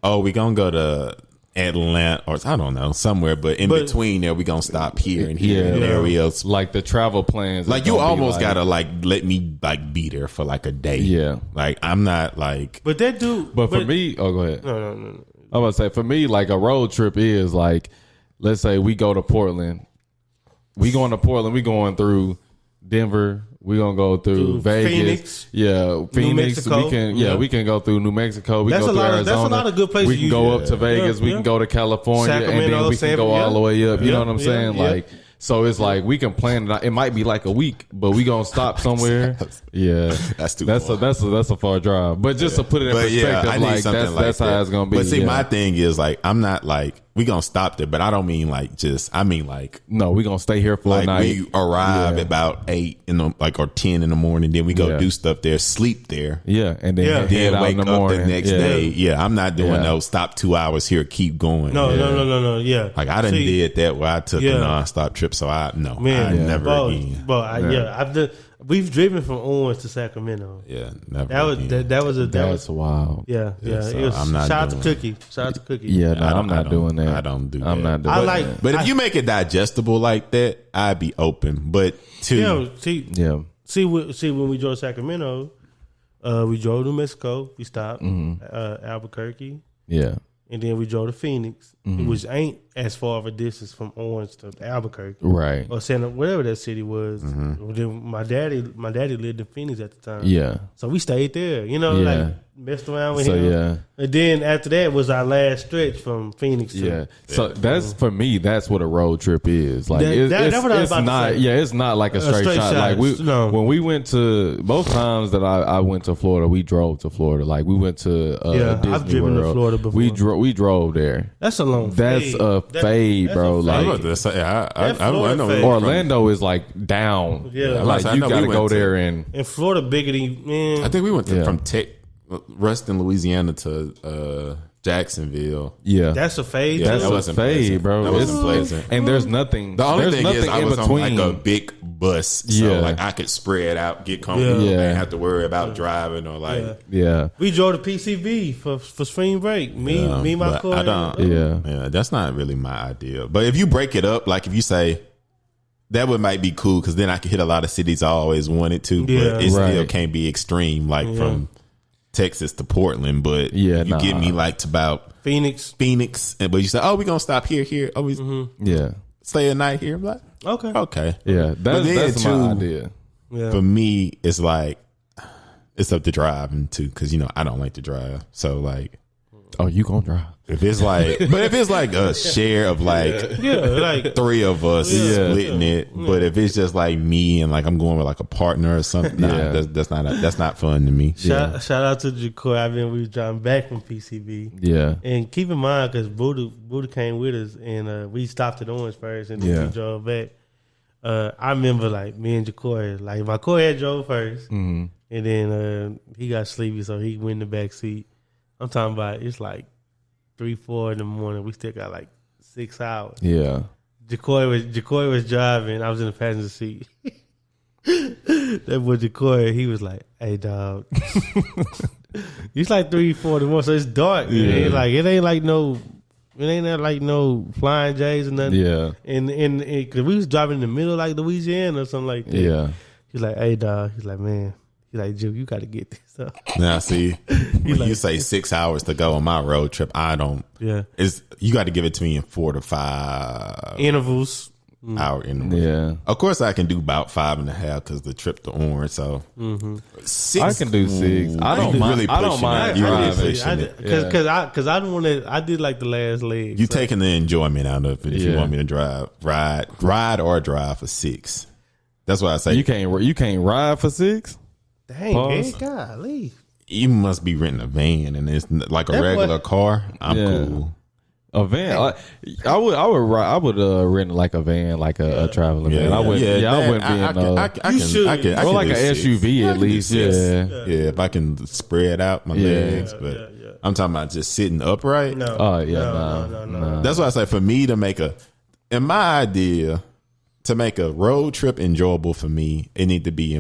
oh, we gonna go to Atlanta or I don't know somewhere, but in between there we gonna stop here and here and areas. Like the travel plans. Like you almost gotta like let me like be there for like a day. Yeah. Like I'm not like. But that dude. But for me, go ahead. No. I'm gonna say for me, like a road trip is like, let's say we go to Portland. We going to Portland. We going through Denver. We gonna go through Vegas. Phoenix. New Mexico. We can go through New Mexico. We that's go through Arizona. That's a lot of good places. We can go up to Vegas. We can go to California, Sacramento, and then we can go all the way up. You know what I'm saying? Yeah. Like, so it's like we can plan it out. It might be like a week, but we gonna stop somewhere. Yeah, that's too. That's a far drive. But just to put it in perspective, like that's how it's gonna be. But see, my thing is like I'm not like we gonna stop there, but I don't mean like just. I mean like no, we gonna stay here for like a night. We arrive about 8 or 10 in the morning. Then we go do stuff there, sleep there. Yeah, and then then out wake in the up morning. the next day. Yeah, I'm not doing no stop 2 hours here, keep going. No. Yeah, like I done did that where I took a nonstop trip. So I never again. I've done. We've driven from Orange to Sacramento. Yeah, never. That's wild. Yeah. So it was, I'm not. Shout out to Cookie. Shout out to Cookie. Yeah, no, I'm not doing that. I don't do that. I'm not doing that. But if you make it digestible like that, I'd be open. But see, when we drove Sacramento, we drove to Mexico. We stopped Albuquerque. Yeah. and then we drove to Phoenix, which ain't as far of a distance from Orange to Albuquerque, Right. or Santa, whatever that city was. Then my daddy lived in Phoenix at the time. Yeah. So we stayed there, like messed around with So him. yeah. And then after that was our last stretch from Phoenix to Yeah. So that's for me. That's what a road trip is. Like that's what I was it's about to not. say. Yeah, it's not like a straight shot. Like when we went to both times that I went to Florida, we drove to Florida. Like we went to Disney I've driven World. to Florida before. We drove there. That's a long. That's fade. a fade, bro. I Like know fade. Orlando is like down. Yeah. Like I you know we got to went go to- there and In Florida, bigger than man. I think we went Yeah. from Ruston, Louisiana to Jacksonville. yeah. That's a fade. Yeah, too. That's that a wasn't fade, pleasant. bro. That wasn't pleasant. And there's nothing. The only there's thing nothing is, I in was between. on like a big bus, so Yeah. like I could spread out, get comfortable, Yeah. and have to worry about driving or like. Yeah. Yeah. We drove to PCB for spring break. Me, my but core. I don't. Yeah. Yeah, that's not really my idea. But if you break it up, like if you say that would might be cool because then I could hit a lot of cities I always wanted to, Yeah. but it still Right. can't be extreme like from Texas to Portland. But Yeah, you get me like to about Phoenix. But you say, oh, we're gonna stop here. Oh, we Yeah. stay a night here. I'm like, Okay. okay. Yeah. But then That's too, my idea. Yeah. for me, it's like it's up to driving too, because I don't like to drive. So like, Oh, you gonna drive? if it's like, but if it's like a share of like Yeah, like three of us Yeah. splitting it, but if it's just like me and like I'm going with like a partner or something, Yeah. that's not fun to me. shout out to Jacoy. We was driving back from PCB. Yeah. And keep in mind, because Buddha came with us, and we stopped at Orange first, and then Yeah. we drove back. I remember, like, me and Jacoy, like, my Jacoy had drove first, and then he got sleepy, so he went in the back seat. I'm talking about, it's like 3-4 in the morning. We still got like 6 hours. Yeah. Jacoy was driving. I was in the passenger seat. That boy Jacoy, he was like, "Hey, dog." It's like 3-4 in the morning, so it's dark. Yeah. It ain't like no flying J's or nothing. Yeah. And because we was driving in the middle of like Louisiana or something like that. Yeah. He's like, "Hey, dog." He's like, "Man." He's like, "Juke, you got to get this up." Now, see, when like- you say 6 hours to go on my road trip, I don't. Yeah. You got to give it to me in 4 to 5 Intervals. hour intervals. Yeah. Of course, I can do about 5.5 because the trip to Orange. So 6. I can do 6. I don't You mind. really I don't pushing mind it. You really driving. pushing it. Because I don't want to. I did like the last leg. You so. taking the enjoyment out of it if you Yeah. want me to ride or drive for 6. That's what I say. You can't ride for 6. Dang, Pause. man, golly. You must be renting a van and it's like a That regular boy- car. I'm Yeah. cool. A van. I would rent like a van, like a traveling van. I wouldn't. I wouldn't be in. Or like an SUV at least. Yeah. Yeah, if I can spread out my legs, but I'm talking about just sitting upright. No. Oh yeah. No. That's why I say for me to make in my idea, to make a road trip enjoyable for me, it need to be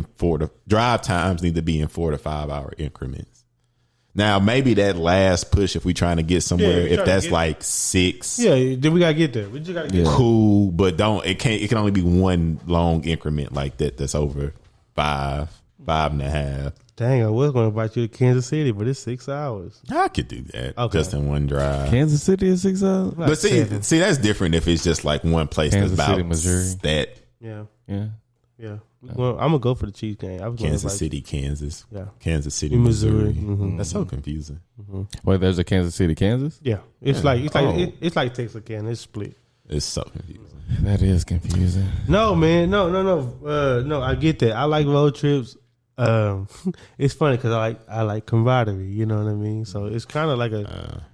drive times need to be in 4 to 5 hour increments. Now maybe that last push, if we trying to get somewhere, Yeah, if that's like 6, Yeah, then we gotta get there. We just gotta get there. cool, but it can only be one long increment like that. That's over 5.5. Dang, I was gonna invite you to Kansas City, but it's 6 hours. I could do that Okay. just in one drive. Kansas City is 6 hours. But see, that's different if it's just like one place Kansas that's about City, Missouri. that Yeah, Yeah. Well, I'm gonna go for the Chiefs game. I was gonna Kansas invite City, Kansas, Yeah. Kansas City, In Missouri. Missouri. That's so confusing. Wait, there's a Kansas City, Kansas. you. Yeah, it's like Texas can. It's split. It's so confusing. That is confusing. No, man, no. No, I get that. I like road trips. It's funny because I like camaraderie. You know what I mean. So it's kind of like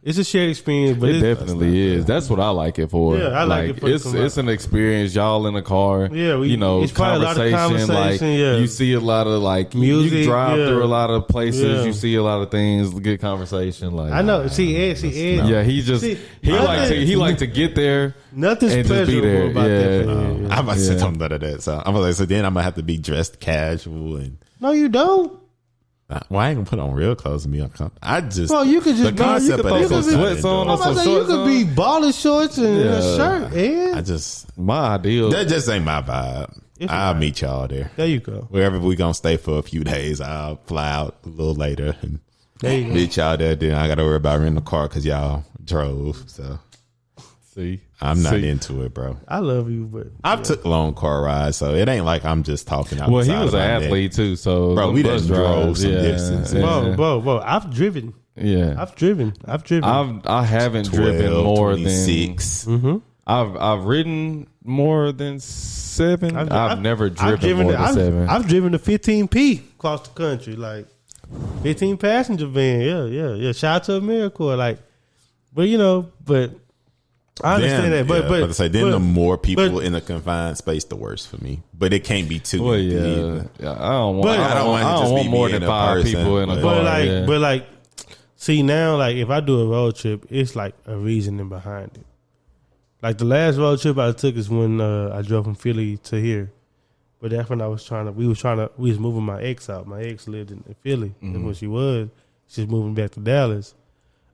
it's a shared experience, but It definitely is. That's what I like it for. Yeah, I like it for it's an experience. Y'all in the car. Yeah, it's probably a lot of conversation, yeah. You see a lot of Music, You drive yeah. through a lot of places. Yeah. You see a lot of things. Good conversation. Like I know. See, Ed. Yeah, he like to get there. Nothing's and just be there. pleasurable about Yeah. that. For you. I'm about to say something about that. So I'm like, so then I'm gonna have to be dressed casual and. No, you don't. Well, I ain't gonna put on real clothes and be uncomfortable. I just. Well, you could just the concept throw of it some is not sweats on or enjoyable. I'm about to say, you could be baller shorts and a shirt, Ed. I just My ideal. that just ain't my vibe. I'll meet y'all there. There you go. Wherever we gonna stay for a few days, I'll fly out a little later and There you go. meet y'all there. Then I gotta worry about renting a car because y'all drove. So See, I'm not into it, bro. I love you, but I've took long car rides, so it ain't like I'm just talking outside. well, he was of an my neck. athlete too, so Bro, we bus just drove drives, some yeah, distance. yeah. Bro, I've driven. Yeah, I've driven. I haven't driven 12, more 26. Mm-hmm. I've ridden more than 7. I've never driven more than 7. I've driven the 15P across the country, like 15 passenger van. Yeah. Shout out to AmeriCorps, like, but I understand that. But to say, then the more people in a confined space, the worse for me. But it can't be too. Well, either. yeah. I don't want. But I don't want more than 5 person, people in a car. But like, see now, like if I do a road trip, it's like a reasoning behind it. Like the last road trip I took is when I drove from Philly to here. But that's when we was moving my ex out. My ex lived in Philly. That's where she was. She's moving back to Dallas.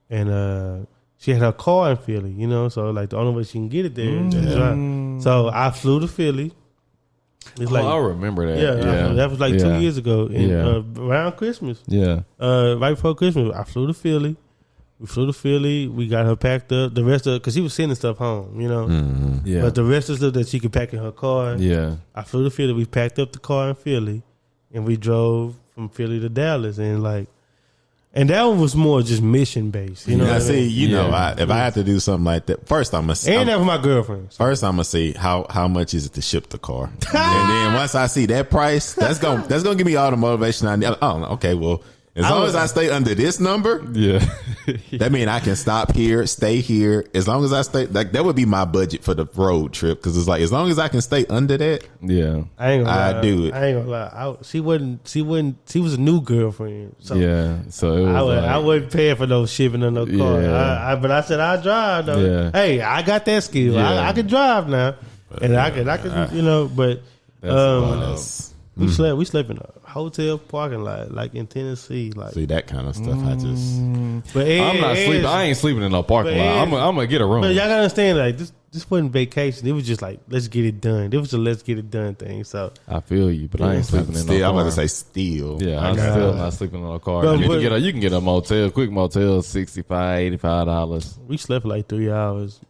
And she had her car in Philly, so like the only way she can get it there is to drive. So I flew to Philly. It's I remember that. Yeah. That was like 2 years ago. And, around Christmas. Yeah. Right before Christmas, I flew to Philly. We flew to Philly. We got her packed up. The rest of because she was sending stuff home, Yeah. But the rest of the stuff that she could pack in her car. Yeah. I flew to Philly. We packed up the car in Philly, and we drove from Philly to Dallas. And that one was more just mission based. You know, I what see. I mean? If I have to do something like that, first I'm gonna And that was my girlfriend. First, I'm gonna see how much is it to ship the car, and then once I see that price, that's gonna give me all the motivation I need. Oh, okay, well, as long as I stay under this number, Yeah. that means I can stop here, stay here. As long as I stay, like that would be my budget for the road trip because it's like as long as I can stay under that, Yeah. I ain't gonna lie. I do it. I ain't gonna lie. She was a new girlfriend. So Yeah. So it was I wasn't paying for no shipping or no car. Yeah. But I said I drive though. Yeah. Hey, I got that skill. Yeah. I can drive now, and I can But we slept in a hotel parking lot, like in Tennessee. Like, see that kind of stuff. I just but I'm not sleeping. I ain't sleeping in no parking lot. I'm gonna get a room. But y'all gotta understand, like this wasn't vacation. It was just like let's get it done. It was a let's get it done thing. So I feel you, but I ain't sleeping in no still. I'm car. about to say still. Yeah, I'm still not sleeping in a car. Bro, You can get a motel, quick motel, $65, $85. we slept for like 3 hours,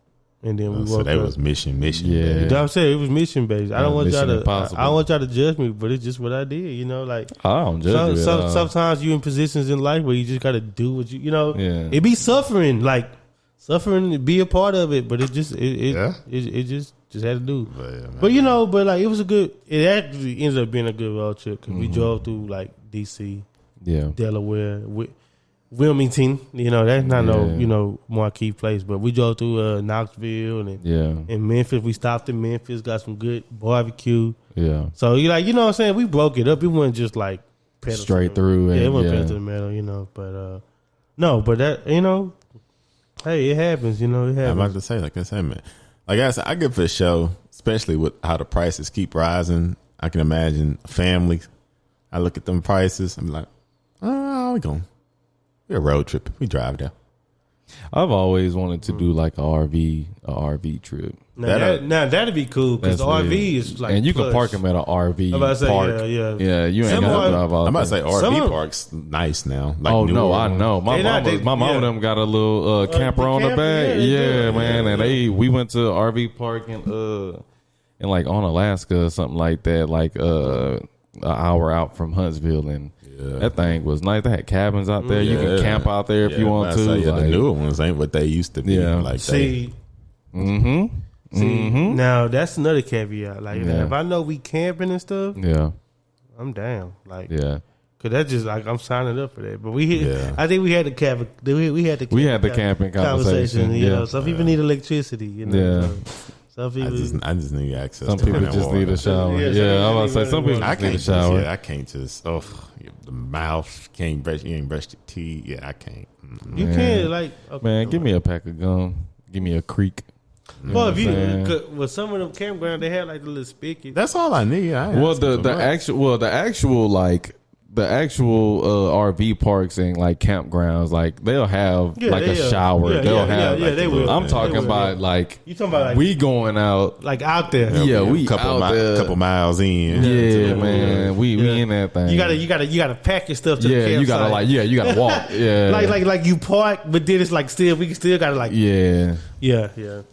and then we woke So that up. was mission. Yeah. You know what I'm saying? It was mission based. I don't want Mission y'all to. Impossible. I don't want y'all to judge me, but it's just what I did. Like I don't judge you at all. sometimes you in positions in life where you just got to do what you know. Yeah. It be suffering, like suffering, be a part of it, but it just just had to do. But like it was a good. It actually ended up being a good road trip because we drove through like DC, Yeah. Delaware, Wilmington. That's not no marquee place, but we drove through Knoxville and Yeah. in Memphis. We stopped in Memphis, got some good barbecue. Yeah. So you what I'm saying? We broke it up. It wasn't just like pedal Straight to the- through Yeah, and- it wasn't yeah. pedal to the metal, but no, but that hey, it happens. It I'm happens. about to say, like I said, man. Like I said, I get for the show, especially with how the prices keep rising. I can imagine families. I look at them prices. I'm like, oh, we're a road trip. We drive there. I've always wanted to do like a RV trip. Now that'd be cool because the That's RV lit. is like, and you can plush. park them at an RV I'm about to say, park. yeah. You ain't Some got are- to drive all I'm about to day. say RV Some- parks nice now. Like Oh newer no, I ones. know. My They not- mama, they- my mama yeah. them got a little camper the on the camper, back. yeah, they Yeah, do. man. Yeah, And we went to RV park in like on Alaska or something like that, like an hour out from Huntsville, and that thing was nice. They had cabins out there. You can camp out there if you want to. The Like, newer ones ain't what they used to be. Yeah. Like See, now that's another caveat. Like Yeah. if I know we camping and stuff, yeah, I'm down. Like yeah. Cause that's just like I'm signing up for that. But Yeah. I think we had the camping conversation. Yeah. Some people need electricity. Yeah. Some people. I just need access. Some to people running just water. need a shower. Yeah, Yeah, I'm about to say some people I just need can't a shower. I can't just. Oh, the mouth can't brush. You ain't brushed your teeth. Yeah, I can't. You Man. can't like. Okay, Man, give me a pack of gum. Give me a creek. Well, if saying? with some of them campgrounds, they had like the little spigot. That's all I need. I ain't Well, asking for much. the actual like the actual RV parks and like campgrounds, like they'll have like a shower. They'll have. They will. I'm talking about like you talking about like we going out like out there. Yeah, we couple miles in. Yeah, man, we in that thing. You gotta pack your stuff to the campsite. You gotta walk. Yeah, like you park, but then it's like we still gotta like yeah.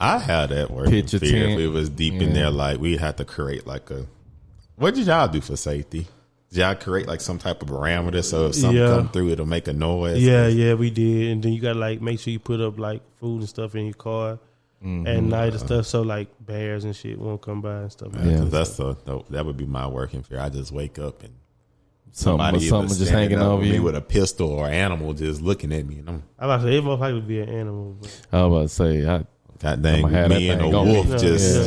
I had that working. Pitch a tent. If it was deep in there, like we'd have to create like a. What did y'all do for safety? Did y'all create like some type of parameter so if something come through, it'll make a noise? Yeah, we did. And then you gotta like make sure you put up like food and stuff in your car at night and stuff, so like bears and shit won't come by and stuff. That would be my working fear. I just wake up and something just hanging over me you with a pistol or animal just looking at me. And I'm about to say it most likely be an animal. But. I was about to say God dang, me and a wolf just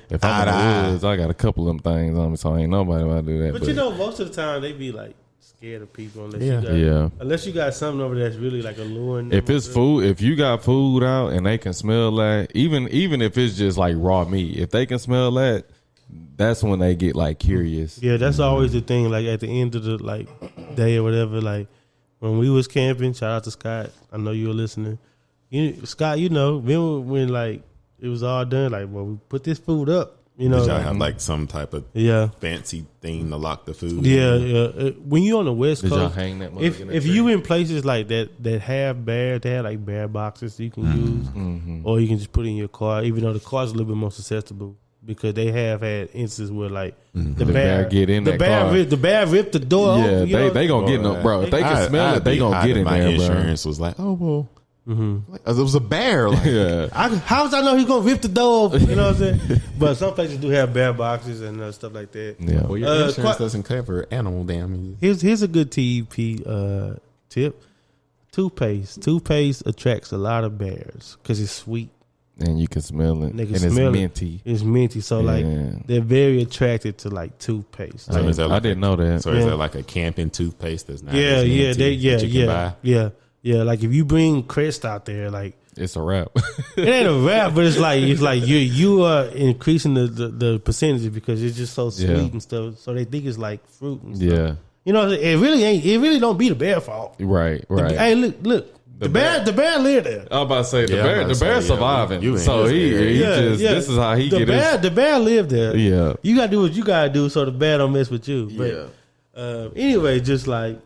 if I'm in the woods, I got a couple of them things on me, so ain't nobody about to do that. But you know, most of the time they be like scared of people unless you got something over that's really like alluring. If it's food, if you got food out and they can smell that, even if it's just like raw meat, if they can smell that, that's when they get like curious. Yeah, that's always the thing. Like at the end of the like day or whatever, like when we was camping, shout out to Scott. I know you were listening. Scott, when like it was all done, like, well, we put this food up. Did y'all have like some type of fancy thing to lock the food? Yeah. When you on the West Coast, y'all hang that if you in places like that have bear, they have like bear boxes you can use, or you can just put in your car. Even though the car's a little bit more susceptible because they have had instances where like the bear get in the bear ripped the door. Yeah, open, they gonna get no, bro. If they can smell it, they gonna get in my there. Insurance was like, oh well. Like, it was a bear. Like, how was I know he's gonna rip the door open? You know what I'm saying? But some places do have bear boxes and stuff like that. Yeah. Well, your insurance doesn't cover animal damage. Here's a good TEP tip: toothpaste attracts a lot of bears because it's sweet and you can smell it. And it's minty. It's minty, so like they're very attracted to like toothpaste. So I didn't know that. So is that like a camping toothpaste that's not? Yeah, like if you bring Crest out there, like it's a wrap. It ain't a wrap, but it's like you are increasing the percentage because it's just so sweet and stuff. So they think it's like fruit and stuff. Yeah, it really ain't. It really don't be the bear fault. Right. Hey, look. The bear live there. I was about to say the bear surviving. So he just this is how he get his. The bear live there. Yeah, you gotta do what you gotta do so the bear don't mess with you. But anyway, just like.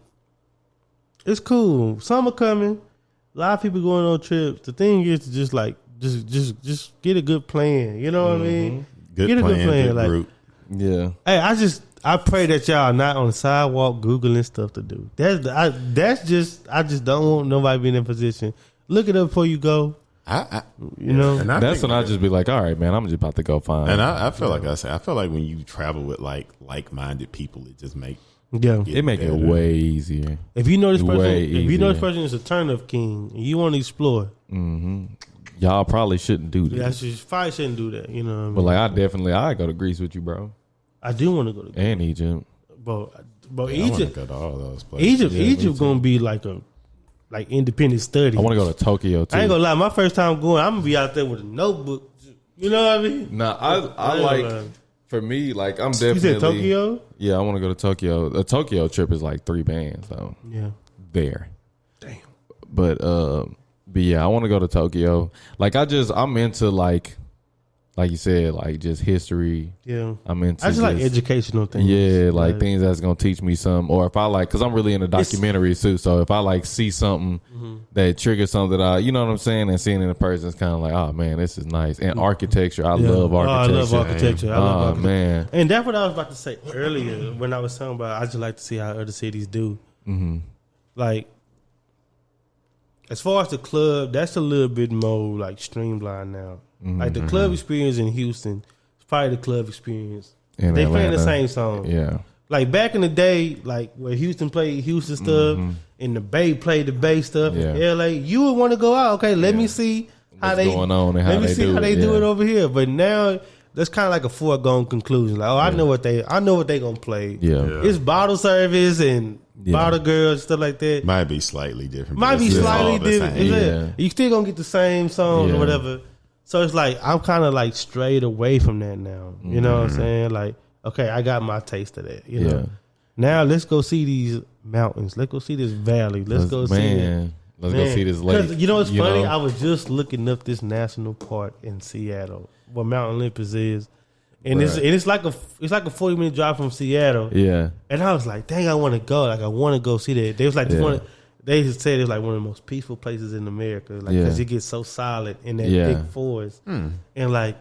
It's cool. Summer coming. A lot of people going on trips. The thing is to just like just get a good plan. You know what I mean? Get a good plan. Like, group. Yeah. Hey, I pray that y'all not on the sidewalk googling stuff to do. I just don't want nobody being in position. Look it up before you go. That's when I just be like, all right, man, I'm just about to go find. And I feel like I feel like when you travel with like-minded people, it just make. Yeah, it make it way easier. If you know this person, is a turn-up king, and you want to explore, y'all probably shouldn't do that. Yeah, you probably shouldn't do that. You know what I mean? But like, I go to Greece with you, bro. I do want to go to Greece. And Egypt. But Egypt, I want to go to all those places. Egypt gonna be like independent study. I want to go to Tokyo too. I ain't gonna lie, my first time going, I'm gonna be out there with a notebook. You know what I mean? Nah, I like. For me, like I'm definitely. You said Tokyo? Yeah, I want to go to Tokyo. The Tokyo trip is like 3 bands, though. Yeah. There. Damn. But yeah, I want to go to Tokyo. Like I'm into like you said, like just history. Yeah. I'm into. I just like educational things. Yeah, like things that's gonna teach me something. Or if I like, because I'm really into documentaries too. So if I like see something that triggers something that you know what I'm saying, and seeing it in person, it's kind of like, oh man, this is nice. And architecture, I love architecture. I love architecture. Oh man. And that's what I was about to say earlier when I was talking about. I just like to see how other cities do. Like, as far as the club, that's a little bit more like streamlined now. Like the club experience in Houston is probably the club experience. They playing the same song. Yeah. Like back in the day, like where Houston played Houston stuff and the Bay played the Bay stuff in LA, you would want to go out. Okay, let me see how what's going on and how they do it. How they do it over here. But now that's kind of like a foregone conclusion. Like, I know what they gonna play. Yeah. It's bottle service and bottle girls, stuff like that. Might be slightly different. Might be slightly different. Yeah. You still gonna get the same song or whatever. So it's like I'm kind of like strayed away from that now. You know what I'm saying? Like, okay, I got my taste of that. You know. Now let's go see these mountains. Let's go see this valley. Let's go see it. Let's go see this lake. You know what's funny? I was just looking up this national park in Seattle, where Mount Olympus is, and it's like a 40-minute drive from Seattle. Yeah, and I was like, dang, I want to go. Like I want to go see that. They was like they said it was like one of the most peaceful places in America, like because it gets so solid in that thick forest, and like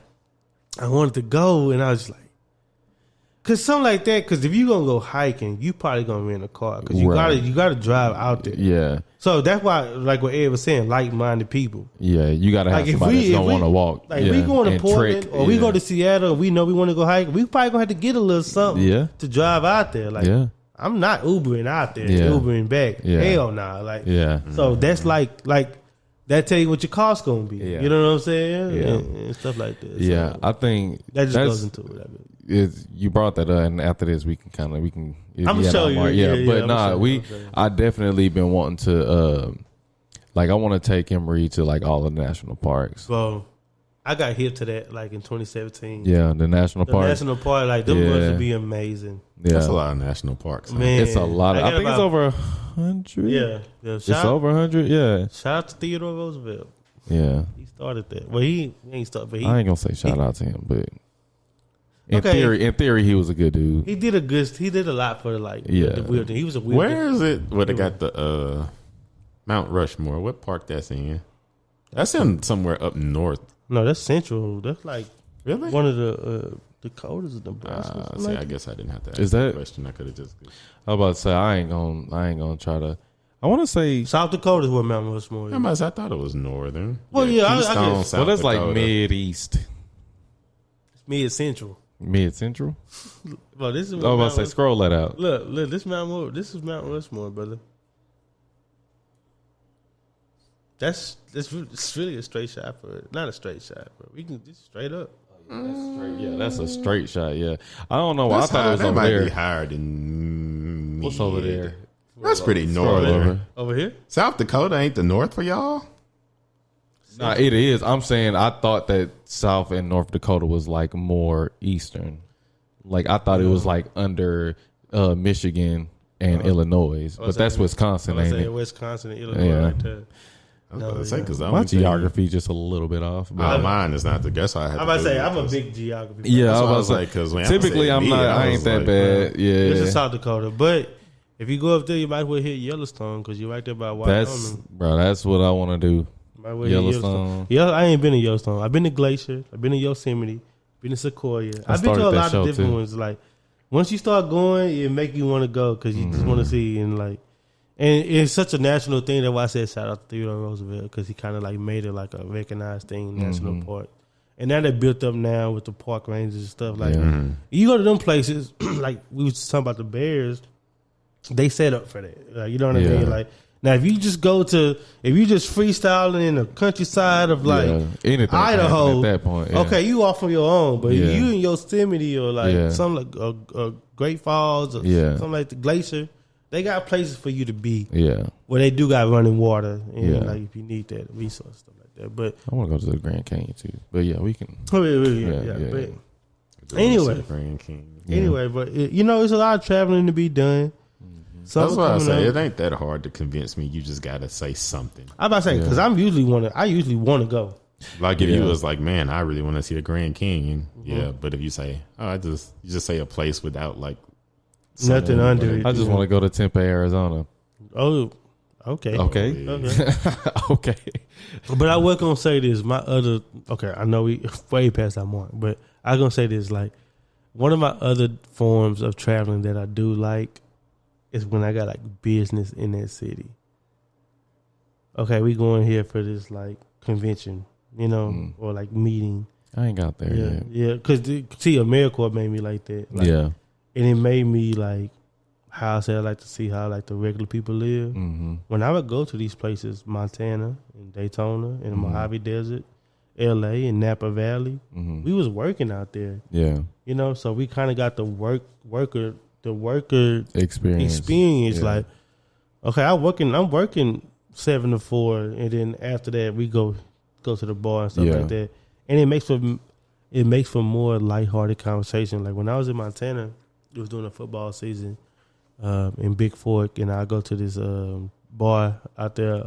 I wanted to go, and I was just like. Cause something like that. Cause if you gonna go hiking, you probably gonna rent a car. Cause you gotta drive out there. Yeah. So that's why, like what Ed was saying, like-minded people. Yeah, you gotta have somebody that's gonna want to walk. Like we going to Portland or we go to Seattle, we know we want to go hiking. We probably gonna have to get a little something to drive out there. Like I'm not Ubering out there, Ubering back. Hell nah. Like so that's like that tell you what your cost gonna be. You know what I'm saying? And stuff like that. Yeah, so I think that just goes into it. You brought that up, and after this, we can. I'm gonna show you. I definitely been wanting to, I want to take Emery to like all the national parks. Well, I got hip to that like in 2017. Yeah, the national park. National park, like them would be amazing. Yeah, that's a lot of national parks. Man, it's a lot. I think it's over 100. Yeah, it's over 100. Yeah. Shout out to Theodore Roosevelt. Yeah, he started that. Well, he ain't started, but I ain't gonna say shout out to him, but. In theory, he was a good dude. He did a lot for the weird thing. He was a weird. Where is it? Where they got the Mount Rushmore? What park that's in? That's in somewhere up north. No, that's central. That's like really one of the Dakotas of Nebraska. See, I guess I didn't have to ask is that question. I could have just. I was about to say I ain't gonna try to. I want to say South Dakota is where Mount Rushmore is. I thought it was northern. Well, I guess. South that's Dakota. like mid-east. It's mid-central. Mid-central? Well, this is. I was about to say, scroll that out. Look, this is Mount Rushmore, brother. It's really a straight shot for it. Not a straight shot, but we can just straight up. That's a straight shot. Yeah, I don't know. I thought it was over there. Be higher than what's over there? That's pretty northern. Over here, South Dakota ain't the north for y'all. Nah, it is. I'm saying I thought that South and North Dakota was like more eastern. Like I thought it was like under Michigan and Illinois, but that's Wisconsin, ain't it? Wisconsin and Illinois right there. My geography just a little bit off. But mine is not the guess. I I'm about to say I'm a big geography. Yeah, I was like, because typically I'm not. I ain't that bad. Yeah, this is South Dakota, but if you go up there, you might as well hit Yellowstone because you're right there by Wyoming. That's what I want to do. Yellowstone. Yeah, I ain't been to Yellowstone. I've been to Glacier. I've been to Yosemite. Been to Sequoia. I've been to a lot of different ones. Like once you start going, it make you want to go because you just want to see and it's such a national thing. That's why I said shout out to Theodore Roosevelt because he kind of like made it like a recognized thing, national park. And now they built up now with the park rangers and stuff. Like you go to them places, like we was talking about the Bears, they set up for that. Like you know what I mean? Like. Now, if you just freestyling in the countryside of Idaho, at that point, okay, you off on your own. But you in Yosemite or something like Great Falls or something like the Glacier, they got places for you to be. Yeah, where they do got running water and like if you need that resource stuff like that. But I want to go to the Grand Canyon too. But yeah, we can. But anyway, but there's a lot of traveling to be done. That's why I say it ain't that hard to convince me. You just gotta say something. I'm about to say because I usually want to go. Like if you was like, man, I really want to see the Grand Canyon. Yeah, but if you say, you just say a place without like nothing under it. I just want to go to Tempe, Arizona. Oh, okay. Okay. But I was gonna say this. I know we way past our mark, but I was gonna say this. Like one of my other forms of traveling that I do like. Is when I got like business in that city. Okay, we going here for this like convention, or like meeting. I ain't got there yet. Yeah, because see, AmeriCorps made me like that. Like, and it made me like how I said I like to see how like the regular people live. When I would go to these places, Montana and Daytona and the Mojave Desert, LA and Napa Valley, we was working out there. Yeah, so we kind of got the worker experience. Like, okay, I'm working 7 to 4, and then after that we go to the bar and stuff like that, and it makes for more lighthearted conversation. Like when I was in Montana, it was during the football season. in Big Fork, and I go to this bar out there,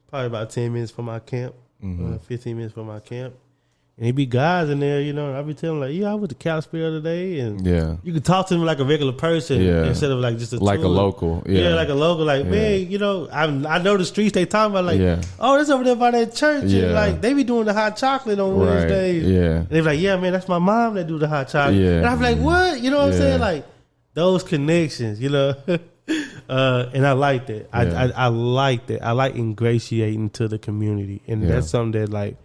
probably about 10 minutes from my camp, 15 minutes from my camp. And it be guys in there, you know, and I be telling them, like, yeah, I went to Kalispell the other day, and you can talk to them like a regular person instead of like just a like tour. a local. Yeah, like a local, like, man, you know, I know the streets they talking about, like, oh, that's over there by that church. And like, they be doing the hot chocolate on Wednesdays. Yeah. And they be like, yeah, man, that's my mom that do the hot chocolate. Yeah. And I be like, what? You know what I'm saying? Like, those connections, you know. And I like that. I like that. I like ingratiating to the community. And that's something that, like,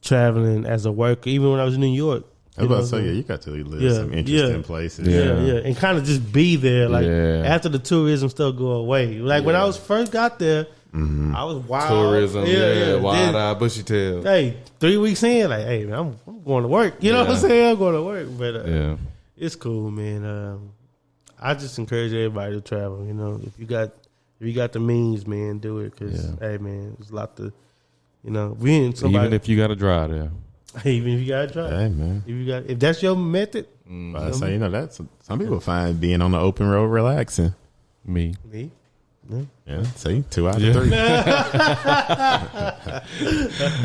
traveling as a worker, even when I was in New York. I was about to say, you got to live some interesting places. Yeah, and kind of just be there, like, after the tourism stuff go away. Like, when I was first got there, I was wild. Tourism, wild-eyed, bushy-tailed. Hey, 3 weeks in, like, hey, man, I'm going to work. You know what I'm saying? I'm going to work. But it's cool, man. I just encourage everybody to travel. You know, if you got the means, man, do it. Because, hey, man, there's a lot to... You know, even if you got to drive there. Even if you got to drive. Hey, man. If that's your method. I say, you know, that's some people find being on the open road relaxing. Me. Yeah. See, 2 out of 3.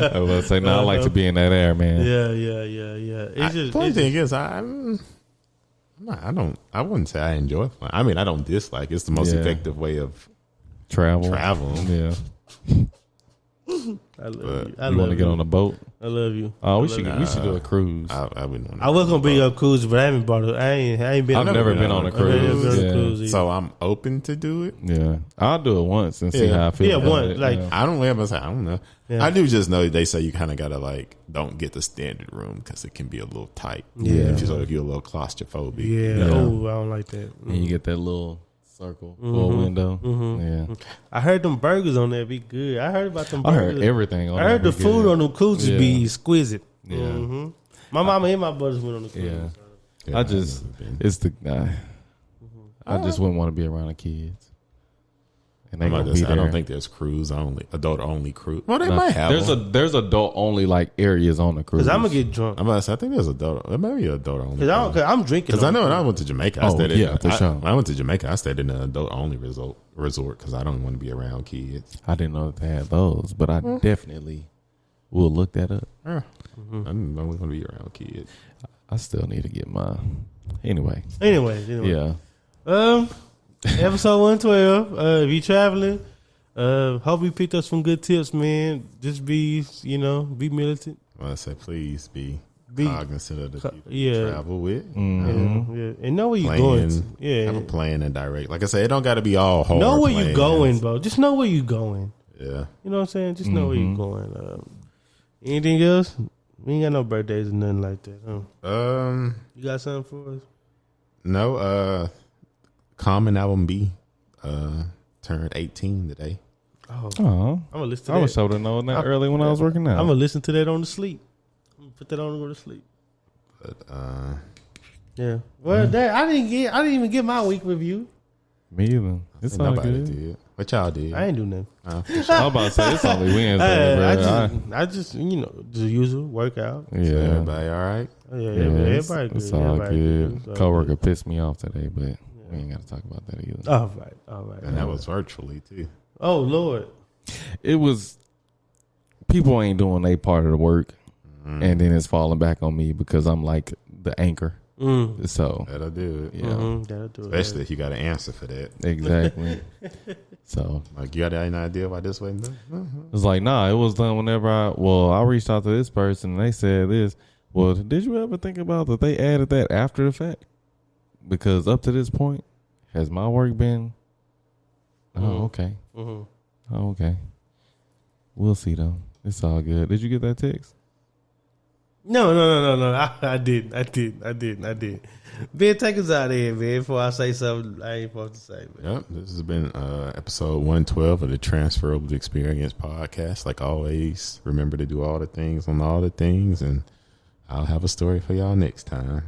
I will say, no, I like to be in that air, man. Yeah. The thing is, I wouldn't say I enjoy flying. I mean, I don't dislike. It's the most effective way of travel. Yeah. I love you. You want to get on a boat? I love you. Oh, we should do a cruise. I wouldn't want to. I was gonna be on a cruise, but I haven't bought it. I ain't been. I've never been on a cruise. So I'm open to do it. Yeah, I'll do it once and see how I feel. Yeah, once. Like I don't ever say I don't know. Yeah. I do just know they say you kind of gotta like don't get the standard room because it can be a little tight. Yeah, if you're a little claustrophobic. Yeah. Oh, I don't like that. And you get that little circle full window. Yeah, I heard them burgers on there be good. I heard about them burgers. I heard everything on I heard the food good. On them cruises be exquisite. Yeah. My mama and my brothers went on the cruise. I just it's the I just wouldn't want to be around the kids. And they I don't think there's cruise only, adult only cruise. Well, they might have. There's adult only like areas on the cruise. Because I'm gonna get drunk. I'm about to say, I think there's adult. Maybe adult only. Because I'm drinking. Because I know when I went to Jamaica, I stayed for sure. When I went to Jamaica, I stayed in an adult only resort because I don't want to be around kids. I didn't know that they had those, but I definitely will look that up. I don't want to be around kids. I still need to get mine. Anyway. Yeah. Episode 112. If you traveling, hope you picked up some good tips, man. Just be militant. Well, I say please be cognizant of the people you travel with. And know where you're going. Have a plan and direct. Like I said, it don't got to be all hard. Know where you're going, bro. Just know where you're going. Yeah. You know what I'm saying? Just know where you're going. Anything else? We ain't got no birthdays or nothing like that. Huh? You got something for us? No. Common Album B turned 18 today. Oh, I'm gonna listen to that. I was so to know that early when I was working out. I'm gonna listen to that on the sleep. I'm gonna put that on and go to sleep. But yeah. Well, I didn't even get my week review. Me either. It's all nobody good. did. What y'all did? I ain't do nothing. I was about to say it's only Wednesday, bro. I just the usual workout. Yeah. So everybody all right? Yeah, everybody good. It's all good. Coworker pissed me off today, but we ain't got to talk about that either. All right. And that was virtually too. Oh Lord. It was people ain't doing their part of the work, and then it's falling back on me because I'm like the anchor. So that'll do it. Yeah, that'll do it. Especially if you got an answer for that. Exactly. So like, you got any idea why this wasn't done? It's like, nah, it was done whenever I reached out to this person and they said this. Well, did you ever think about that they added that after the fact? Because up to this point, has my work been? Oh, okay. Oh, okay. We'll see though. It's all good. Did you get that text? No. I did. Ben, take us out of here, man, before I say something I ain't supposed to say. Man. Yep, this has been episode 112 of the Transferable Experience podcast. Like always, remember to do all the things on all the things, and I'll have a story for y'all next time.